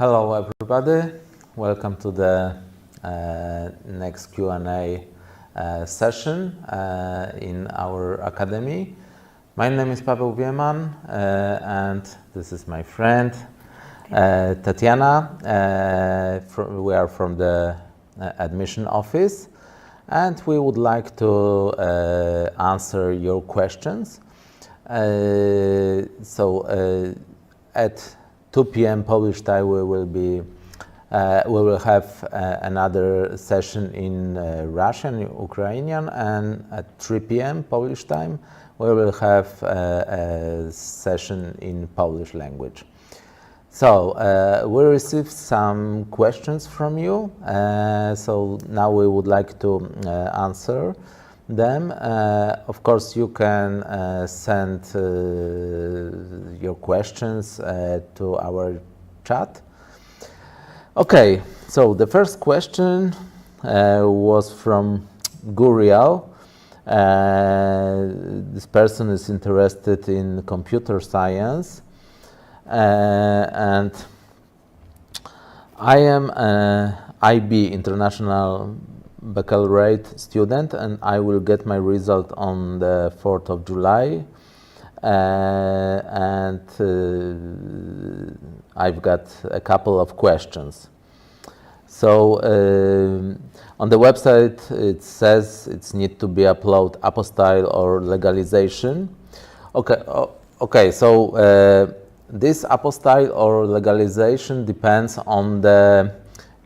Hello everybody, welcome to the next Q&A session in our academy. My name is Paweł Wieman and this is my friend Tatiana. We are from the admission office and we would like to answer your questions. At 2 p.m. Polish time, we will have another session in Russian, Ukrainian, and at 3 p.m. Polish time, we will have a session in Polish language. So we received some questions from you. So now we would like to answer them. Of course, you can send your questions to our chat. Okay, so the first question was from Guriel. This person is interested in computer science. And I am an IB, International Baccalaureate student, and I will get my result on the 4th of July. I've got a couple of questions. So on the website it says it needs to be upload apostille or legalization. Okay. So this apostille or legalization depends on the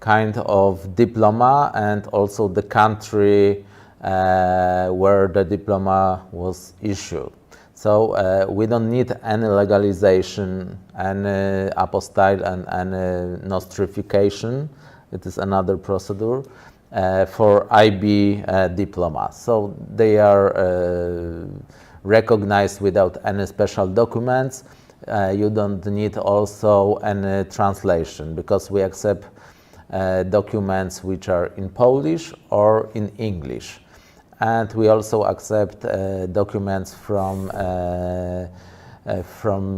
kind of diploma and also the country where the diploma was issued. So we don't need any legalization, any apostille and any nostrification. It is another procedure for IB diploma. So they are recognized without any special documents. You don't need also any translation because we accept documents which are in Polish or in English. And we also accept documents from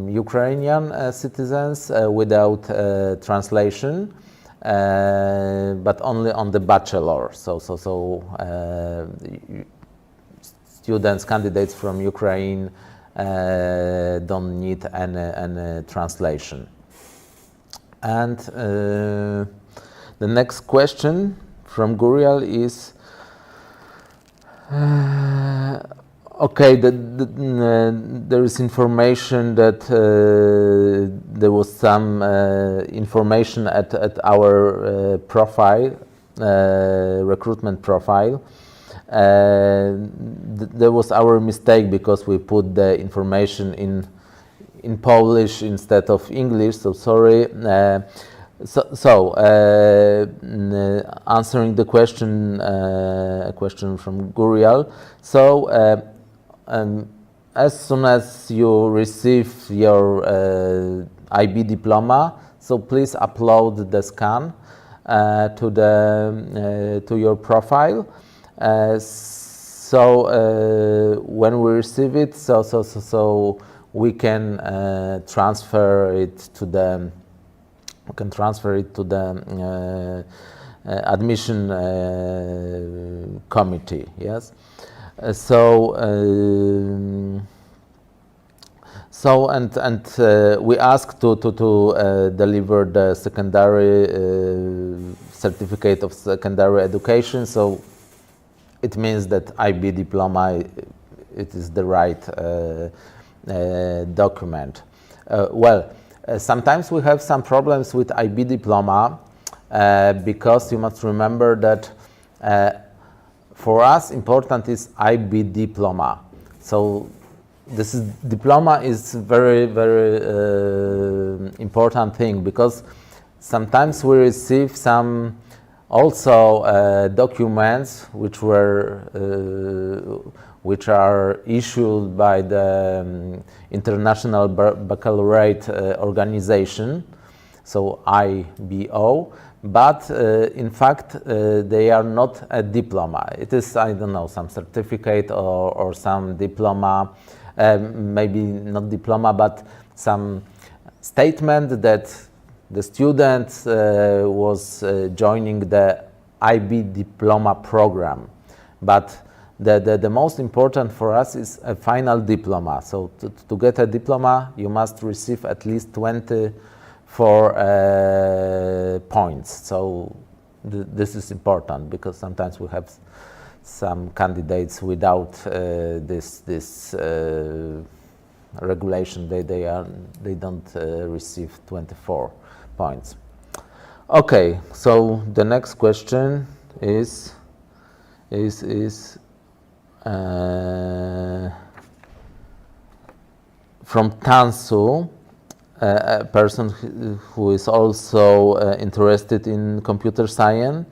Ukrainian citizens without translation, but only on the bachelor. So students, candidates from Ukraine don't need any translation. And the next question from Guriel is, there is information that there was some information at our profile, recruitment profile. There was our mistake because we put the information in Polish instead of English, so sorry. Answering the question, a question from Guriel. So as soon as you receive your IB diploma, so please upload the scan to your profile. When we receive it, so we can transfer it to the. We can transfer it to the admission committee. Yes. We ask to deliver the secondary certificate of secondary education. So it means that IB diploma, it is the right document. Sometimes we have some problems with IB diploma because you must remember that for us important is IB diploma. So this diploma is very important thing because sometimes we receive some also documents which are issued by the International Baccalaureate Organization, so IBO, but in fact they are not a diploma. It is, I don't know, some certificate or some diploma, maybe not diploma, but some statement that the student was joining the IB diploma program, but the most important for us is a final diploma. So to get a diploma, you must receive at least 24 points. So this is important because sometimes we have some candidates without this regulation. They don't receive 24 points. Okay, so the next question is from Tansu, a person who is also interested in computer science.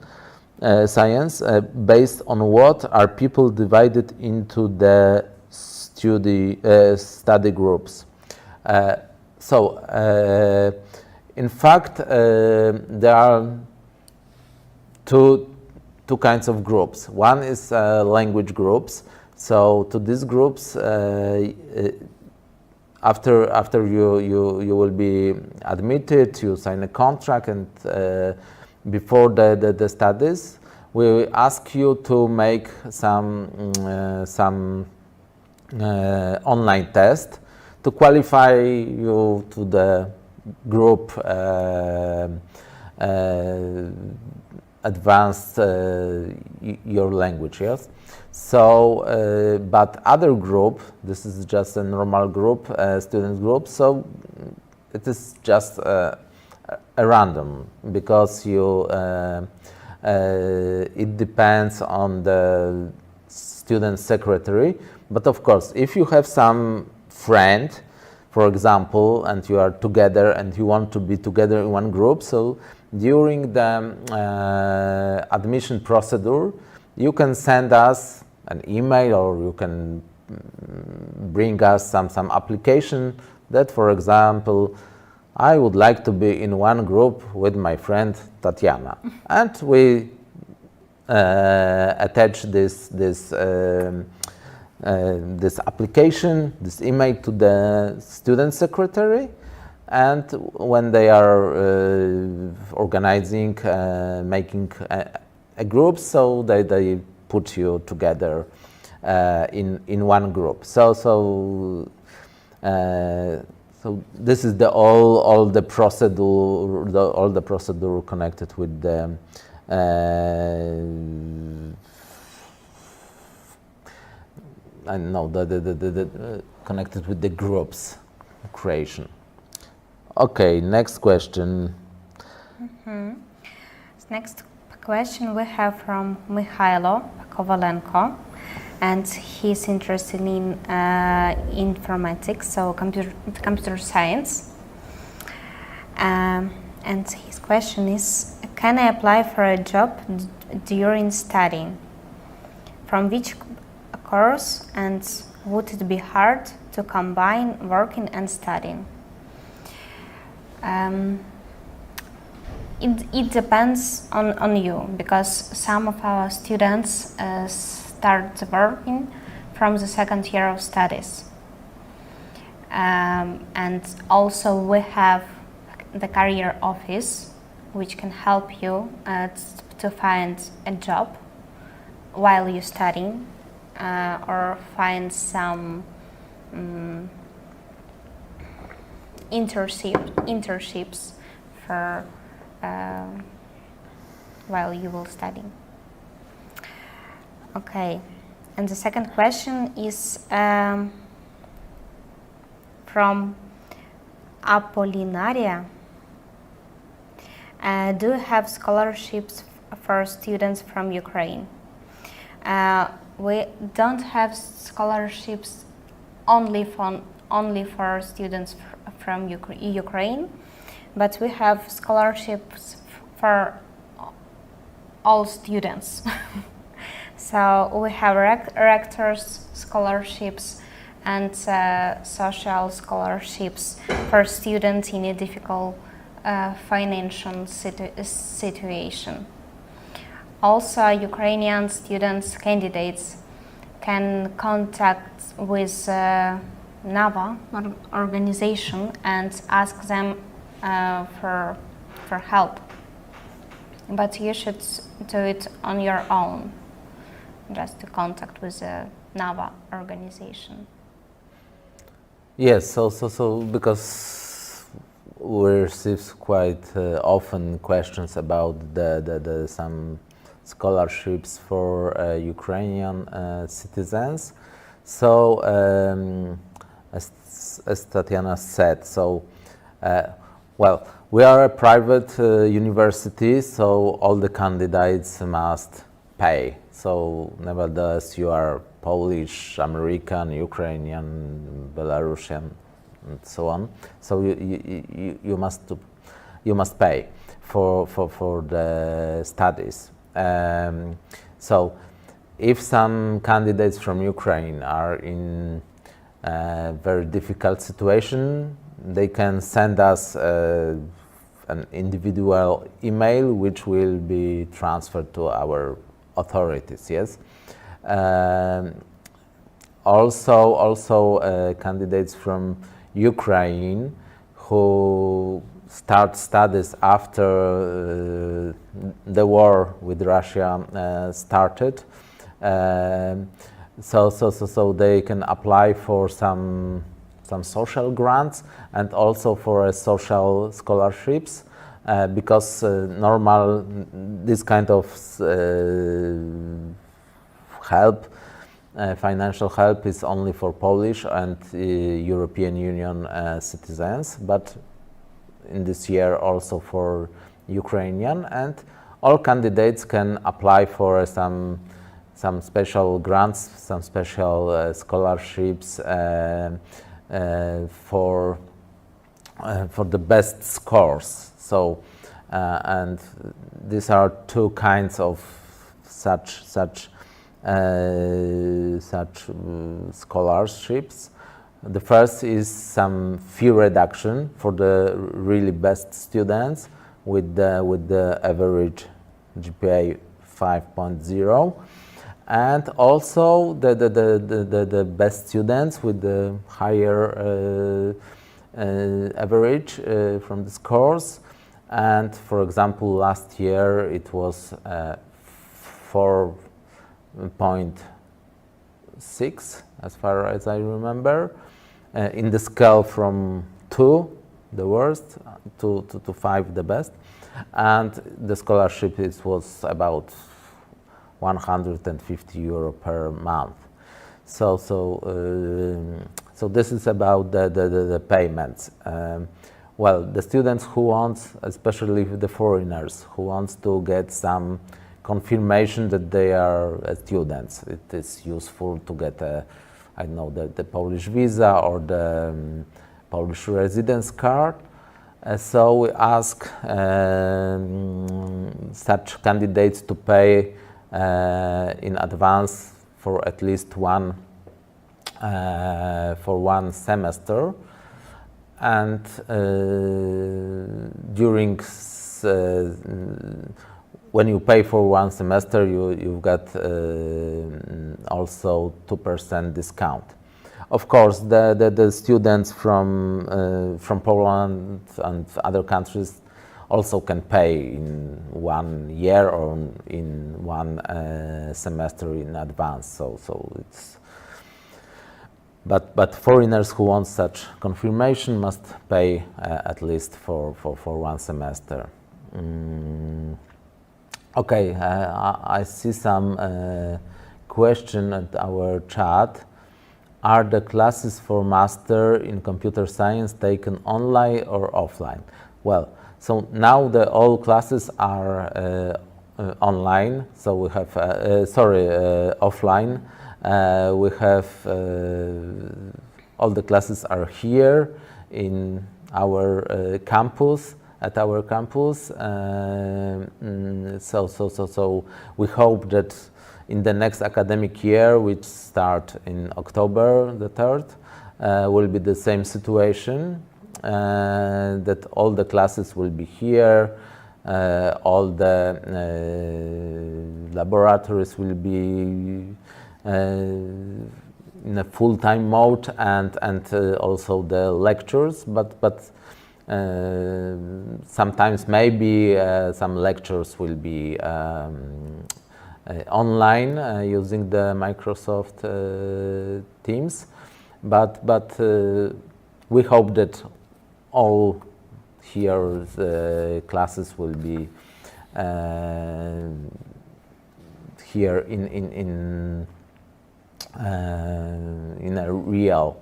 Based on what are people divided into the study groups? In fact, there are two kinds of groups. One is language groups. So to these groups, after you will be admitted, you sign a contract, and before the studies, we ask you to make some online test to qualify you to the group advanced your language, yes? So, but other group, this is just a normal group, student group, so it is just a random, because you it depends on the student secretary. But of course, if you have some friend, for example, and you are together and you want to be together in one group, so during the admission procedure, you can send us an email, or you can bring us some application that, for example, I would like to be in one group with my friend Tatiana, and we attach this application, this email to the student secretary, and when they are organizing, making a group, so they put you together in one group. So this is all the procedure connected with the connected with the groups creation. Okay, next question. Next question we have from Mikhailo Kovalenko, and he's interested in informatics, so computer science. And his question is, can I apply for a job during studying? From which course, and would it be hard to combine working and studying? It depends on you, because some of our students start working from the second year of studies. And also we have the career office, which can help you to find a job while you're studying, or find some internships for while you will study. Okay, and the second question is from Apollinaria. Do you have scholarships for students from Ukraine? We don't have scholarships only for students from Ukraine, but we have scholarships for all students. So we have rectors scholarships and social scholarships for students in a difficult financial situation. Also, Ukrainian students candidates can contact with NAVA organization and ask them for help, but you should do it on your own, just to contact with the NAVA organization. Yes, so because we receive quite often questions about the some scholarships for Ukrainian citizens. So as Tatiana said, so well, we are a private university, so all the candidates must pay. So nevertheless, you are Polish, American, Ukrainian, Belarusian, and so on. So you must pay for the studies. So if some candidates from Ukraine are in a very difficult situation, they can send us an individual email which will be transferred to our authorities. Yes. Also candidates from Ukraine who start studies after the war with Russia started. So they can apply for some social grants and also for social scholarships, because normal this kind of help, financial help, is only for Polish and European Union citizens, but in this year also for Ukrainian, and all candidates can apply for some special grants, some special scholarships for the best scores. So and these are two kinds of such scholarships. The first is some fee reduction for the really best students with the average GPA 5.0, and also the best students with the higher average from the scores. And for example, last year it was 4.6 as far as I remember, in the scale from 2, the worst, to 5, the best. And the scholarship was about 150 euro per month. So this is about the payments. Well, the students who want, especially the foreigners, who wants to get some confirmation that they are students, it is useful to get I don't know, the Polish visa or the Polish residence card. So we ask such candidates to pay in advance for at least one semester, and during when you pay for one semester, you've got also 2% discount. Of course, the students from Poland and other countries also can pay in 1 year or in one semester in advance. So it's. But foreigners who want such confirmation must pay at least for one semester. Okay, I see some question at our chat. Are the classes for master in computer science taken online or offline? Well, so now all classes are online. So we have offline. We have all the classes are here in our campus. At our campus, so we hope that in the next academic year, which start in October the 3rd, will be the same situation, that all the classes will be here, all the laboratories will be in a full-time mode, and also the lectures, but Sometimes maybe some lectures will be online using the Microsoft Teams, but we hope that all here the classes will be here in a real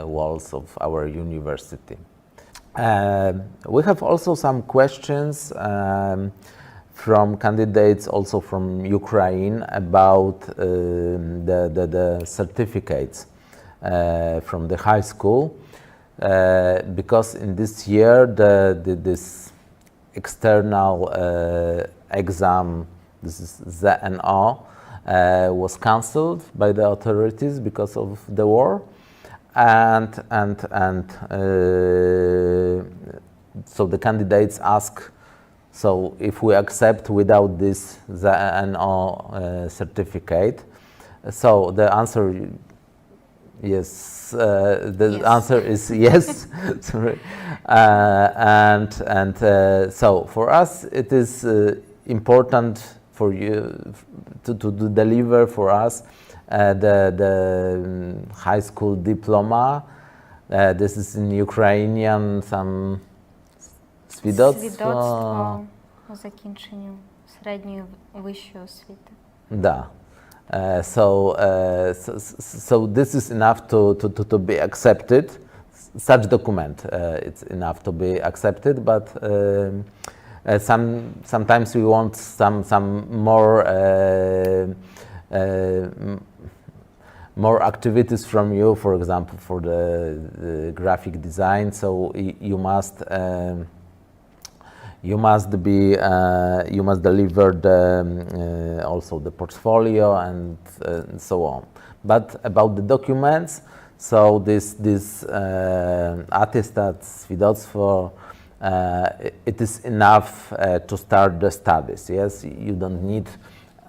walls of our university. We have also some questions from candidates also from Ukraine about the certificates from the high school, because in this year this external exam, this is ZNO, was cancelled by the authorities because of the war, and so the candidates ask, so if we accept without this ZNO certificate, so the answer, yes, the answer is yes. Sorry, so for us it is important for you to deliver for us the high school diploma. This is in Ukrainian, some Свідоцтво о закінченню середньої вищої освіти. Да. So this is enough to be accepted. Such document, it's enough to be accepted, but sometimes we want some more activities from you, for example, for the graphic design. So you must deliver also the portfolio and so on. But about the documents, so this attestat, świadectwo, it is enough to start the studies. Yes, you don't need,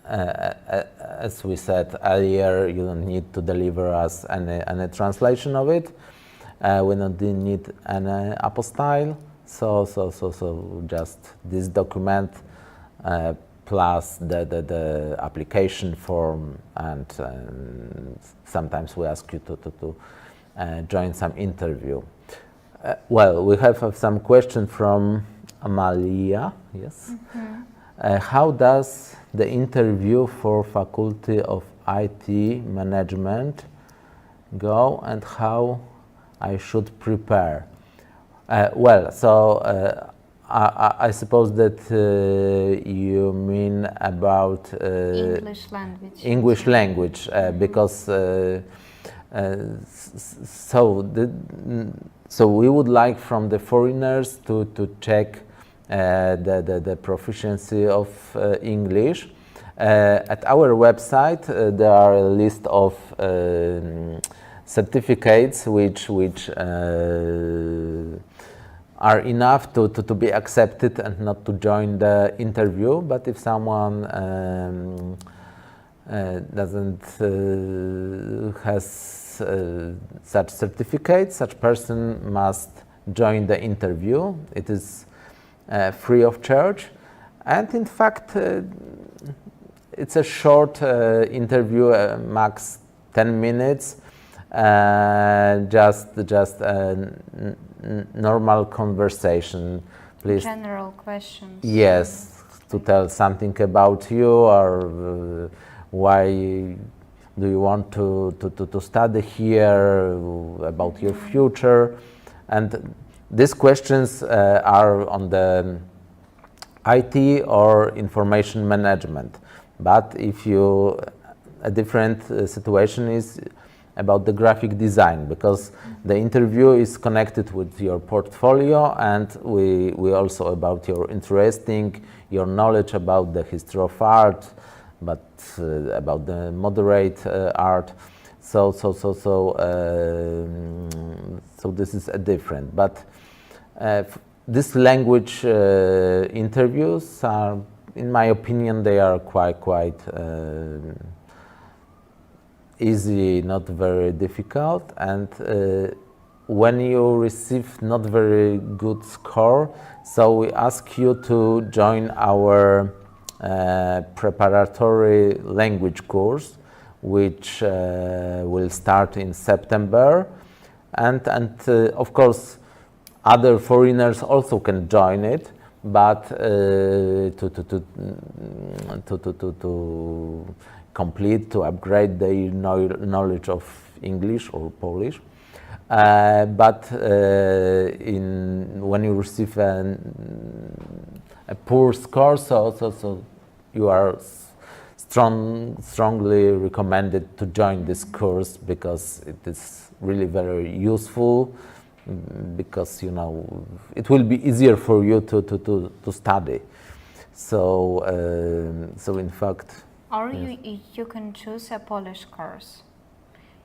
as we said earlier, you don't need to deliver us any translation of it. We don't need any apostille. So just this document plus the application form, and sometimes we ask you to join some interview. Well, we have some question from Amalia. Yes. Mm-hmm. How does the interview for Faculty of IT Management go, and how I should prepare? Well, so I suppose that you mean about English language, because so we would like from the foreigners to check the proficiency of English. At our website there are a list of certificates which are enough to be accepted and not to join the interview. But if someone doesn't has such certificate, such person must join the interview. It is free of charge, and in fact it's a short interview, max 10 minutes. Just normal conversation, please. General questions. Yes, to tell something about you, or why do you want to study here, about your future, and these questions are on the IT or information management. But if you, a different situation is about the graphic design, because the interview is connected with your portfolio, and we also about your your knowledge about the history of art, but about the moderate art. So this is a different. But this language interviews are, in my opinion, they are quite easy, not very difficult, and when you receive not very good score, so we ask you to join our preparatory language course, which will start in September, and of course other foreigners also can join it, but to complete, to upgrade their knowledge of English or Polish. But when you receive a poor score, so you are strongly recommended to join this course, because it is really very useful, because it will be easier for you to study. So in fact. Or yes. you can choose a Polish course.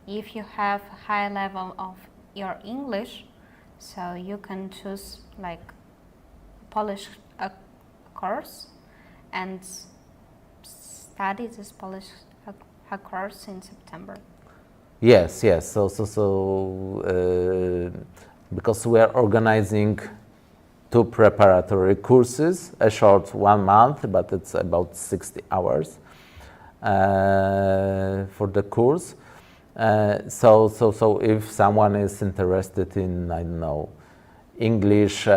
If you have high level of your English, so you can choose like Polish course and study this Polish course in September. Yes. So because we are organizing 2 preparatory courses, a short 1 month, but it's about 60 hours for the course. So if someone is interested in, I don't know, English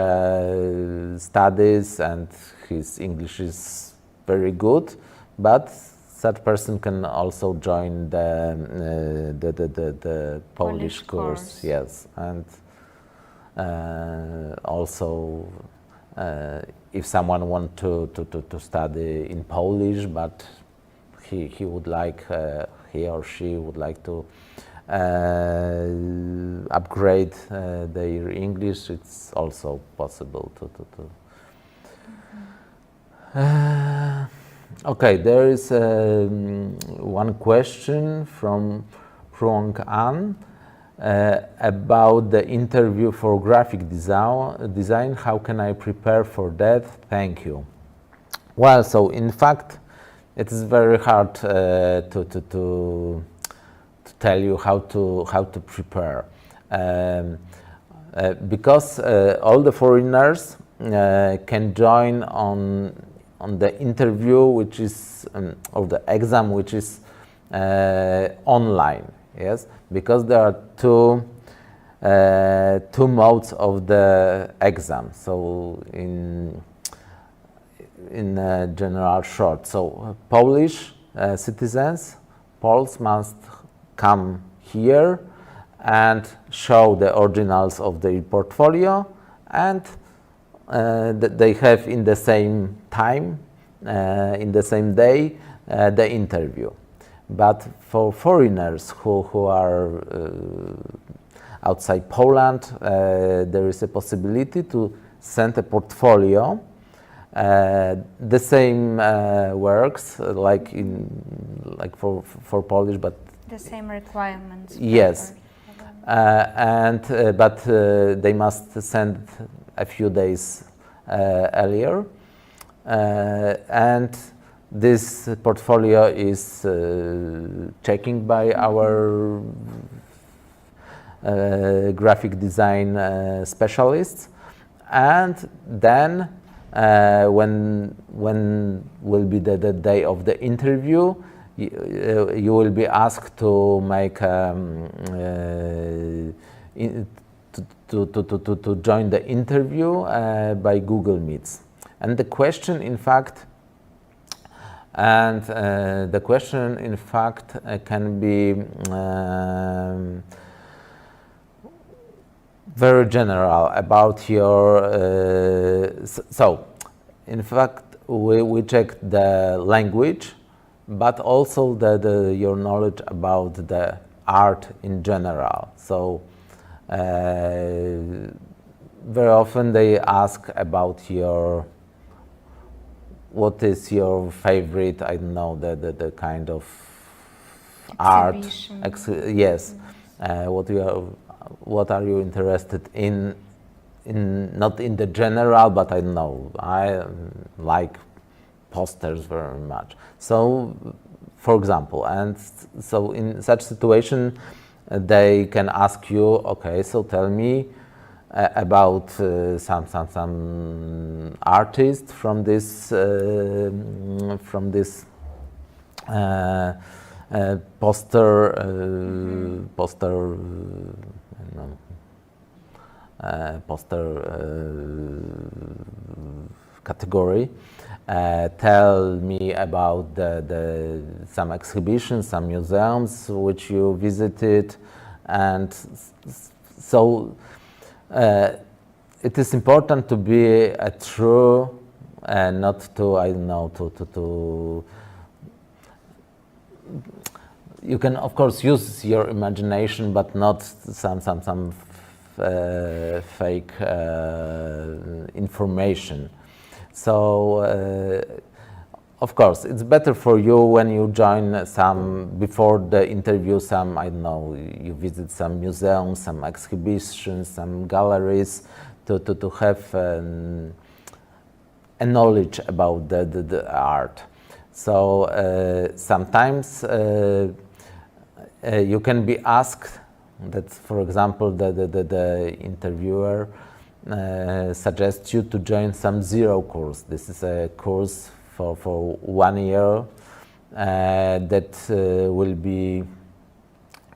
studies, and his English is very good, but such person can also join the Polish course. Yes, and also if someone wants to study in Polish, but he would like, he or she would like to upgrade their English, it's also possible to. Okay, there is one question from Phuong An about the interview for graphic design. How can I prepare for that? Thank you. Well, so in fact, it is very hard to tell you how to prepare, because all the foreigners can join on the interview, which is or the exam, which is online. Yes, because there are two modes of the exam. So in general short, so Polish citizens, Poles must come here and show the originals of their portfolio, and they have in the same time, in the same day, the interview. But for foreigners who are outside Poland, there is a possibility to send a portfolio. The same works like for Polish, but the same requirements. Yes, but they must send a few days earlier, and this portfolio is checking by our graphic design specialists, and then when will be the day of the interview, you will be asked to make to join the interview by Google Meets. And the question, in fact, can be very general about your. So, in fact, we check the language, but also your knowledge about the art in general. So, very often they ask about what is your favorite, I don't know, the kind of art. Yes. What are you interested in not in the general, but I don't know, I like posters very much. So, for example, and so in such situation, they can ask you, okay, so tell me about some artist from this poster category. Tell me about some exhibitions, some museums which you visited, and so it is important to be a true and not to, I don't know, to you can of course use your imagination, but not some fake information. So of course it's better for you when you join some before the interview, some, I don't know, you visit some museums, some exhibitions, some galleries to have a knowledge about the art. So sometimes you can be asked that, for example, the interviewer suggests you to join some zero course. This is a course for 1 year that will be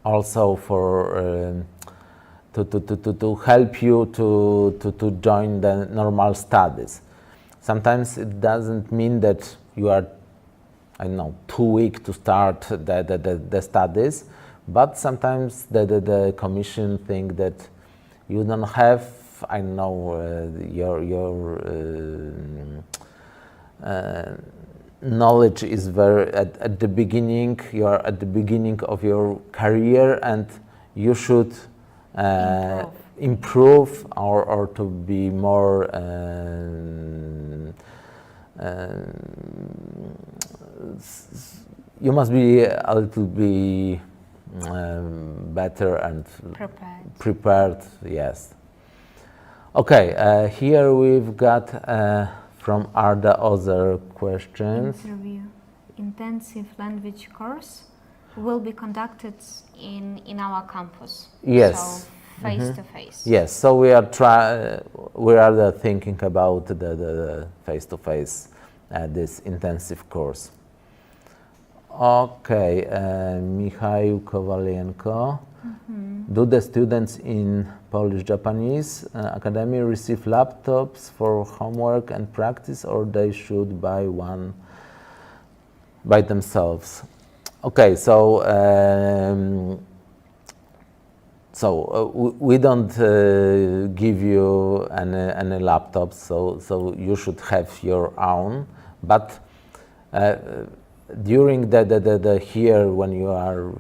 also for to help you to join the normal studies. Sometimes it doesn't mean that you are, I don't know, too weak to start the studies, but sometimes the commission think that you don't have, I don't know, your knowledge is very at the beginning. You are at the beginning of your career, and you should improve or to be more you must be a little bit better and prepared. Yes. Okay, here we've got from Arda other questions. Interview. Intensive language course will be conducted in our campus. Yes. So face to face. Yes. So we are thinking about the face to face this intensive course. Okay, Michał Kowalienko. Do the students in Polish-Japanese Academy receive laptops for homework and practice, or they should buy one by themselves? Okay, so we don't give you any laptops, so you should have your own. But during the here, when you are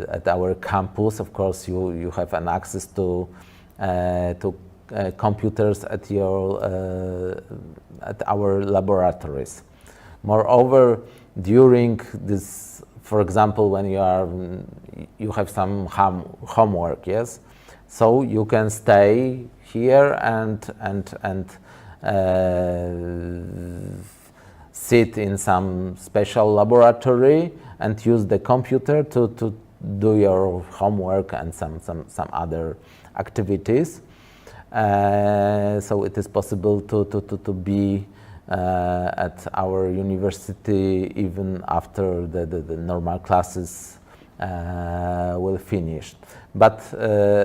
at our campus, of course you have an access to computers at our laboratories. Moreover, during this, for example, when you have some homework, yes, so you can stay here and sit in some special laboratory and use the computer to do your homework and some other activities. So it is possible to be at our university even after the normal classes will finish. But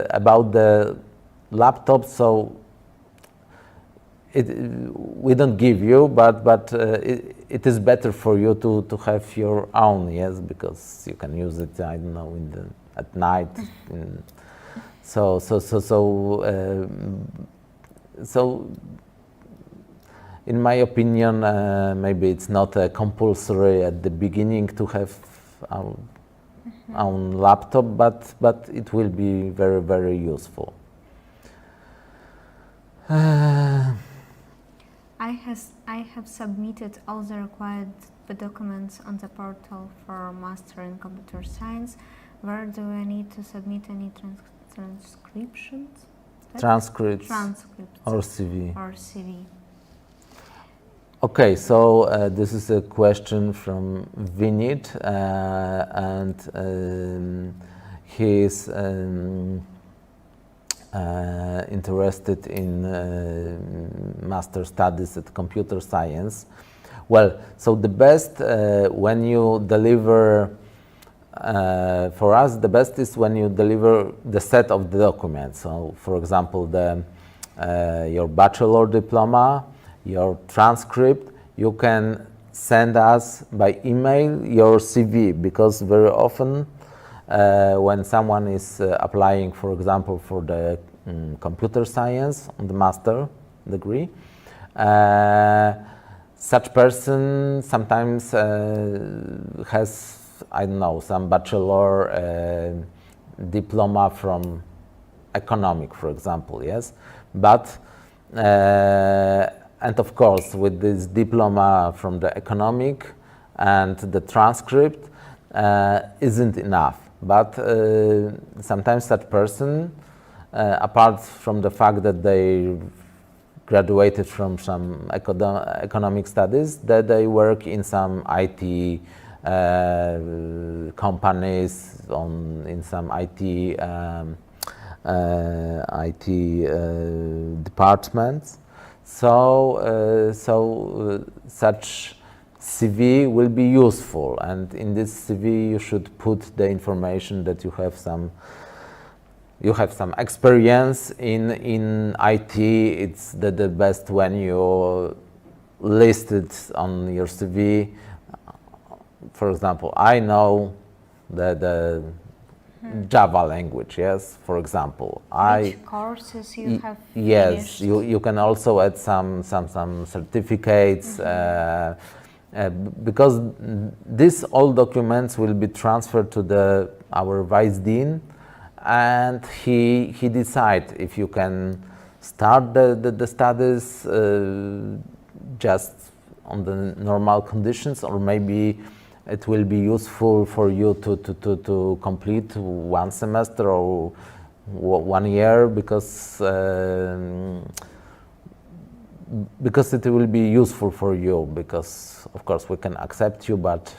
about the laptop, so we don't give you, but it is better for you to have your own, yes, because you can use it, I don't know, at night. So in my opinion, maybe it's not compulsory at the beginning to have our own laptop, but it will be very, very useful. I have submitted all the required documents on the portal for Master in Computer Science. Where do I need to submit any transcriptions? Transcripts or CV. Okay, so this is a question from Vinit, and he is interested in master studies at computer science. Well, so the best when you deliver, for us, the best is when you deliver the set of the documents. So, for example, your bachelor diploma, your transcript, you can send us by email your CV, because very often when someone is applying, for example, for the computer science on the master degree, such person sometimes has, I don't know, some bachelor diploma from economic, for example, yes, but and of course with this diploma from the economic and the transcript isn't enough. But sometimes that person, apart from the fact that they graduated from some economic studies, that they work in some IT companies, in some IT departments. So such CV will be useful, and in this CV you should put the information that you have some experience in IT. It's the best when you list it on your CV. For example, I know the Java language, yes, for example. Which courses you have Yes, finished? you can also add some certificates, because these all documents will be transferred to our Vice Dean, and he decide if you can start the studies just on the normal conditions, or maybe it will be useful for you to complete one semester or 1 year, because it will be useful for you, because of course we can accept you, but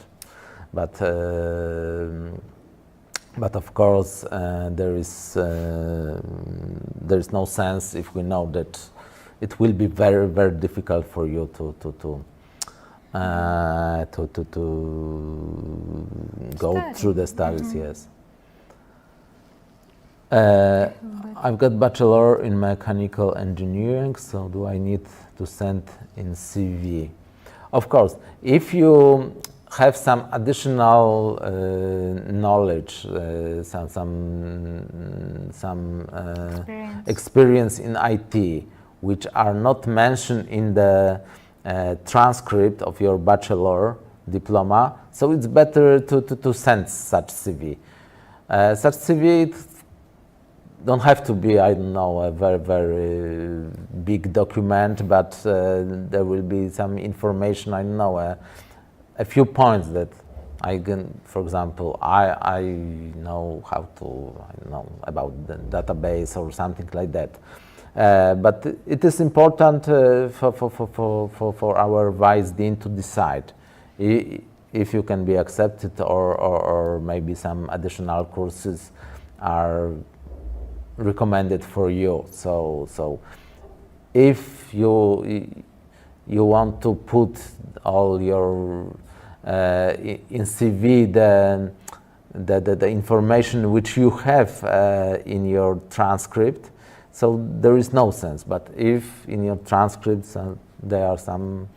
of course there is no sense if we know that it will be very, very difficult for you to go through the studies. Yes. I've got bachelor in mechanical engineering, so do I need to send in CV? Of course, if you have some additional knowledge, some experience in IT, which are not mentioned in the transcript of your bachelor diploma, so it's better to send such CV. Such CV don't have to be, I don't know, a very, very big document, but there will be some information, I don't know, a few points that I can, for example, I know how to, I don't know, about the database or something like that. But it is important for our Vice Dean to decide if you can be accepted, or maybe some additional courses are recommended for you. So if you want to put all your in CV the information which you have in your transcript, so there is no sense. But if in your transcripts there are some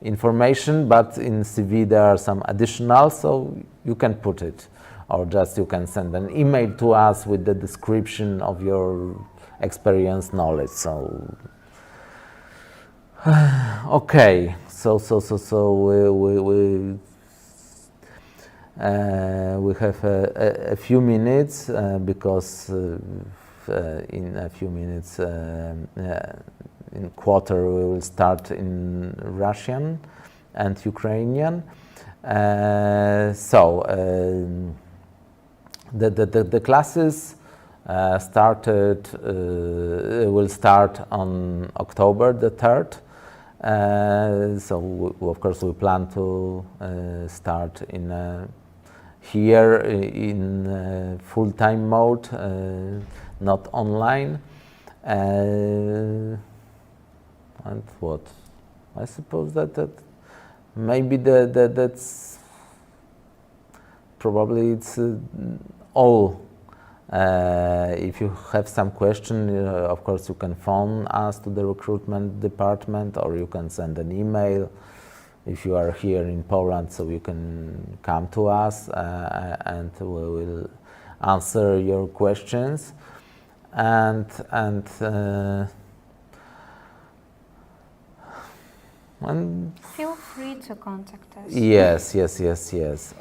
information, but in CV there are some additional, so you can put it, or just you can send an email to us with the description of your experience, knowledge. So okay, so we have a few minutes, because in a few minutes, in quarter, we will start in Russian and Ukrainian. The classes will start on October the 3rd. So of course we plan to start in here in full-time mode, not online. And what? I suppose that maybe that's probably it's all. If you have some question, of course you can phone us to the recruitment department, or you can send an email if you are here in Poland, so you can come to us and we will answer your questions. And feel free to contact us. Yes.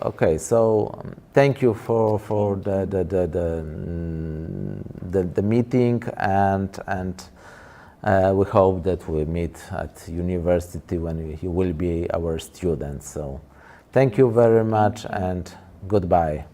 Okay, so thank you for the meeting, and we hope that we meet at university when you will be our students. So thank you very much and goodbye.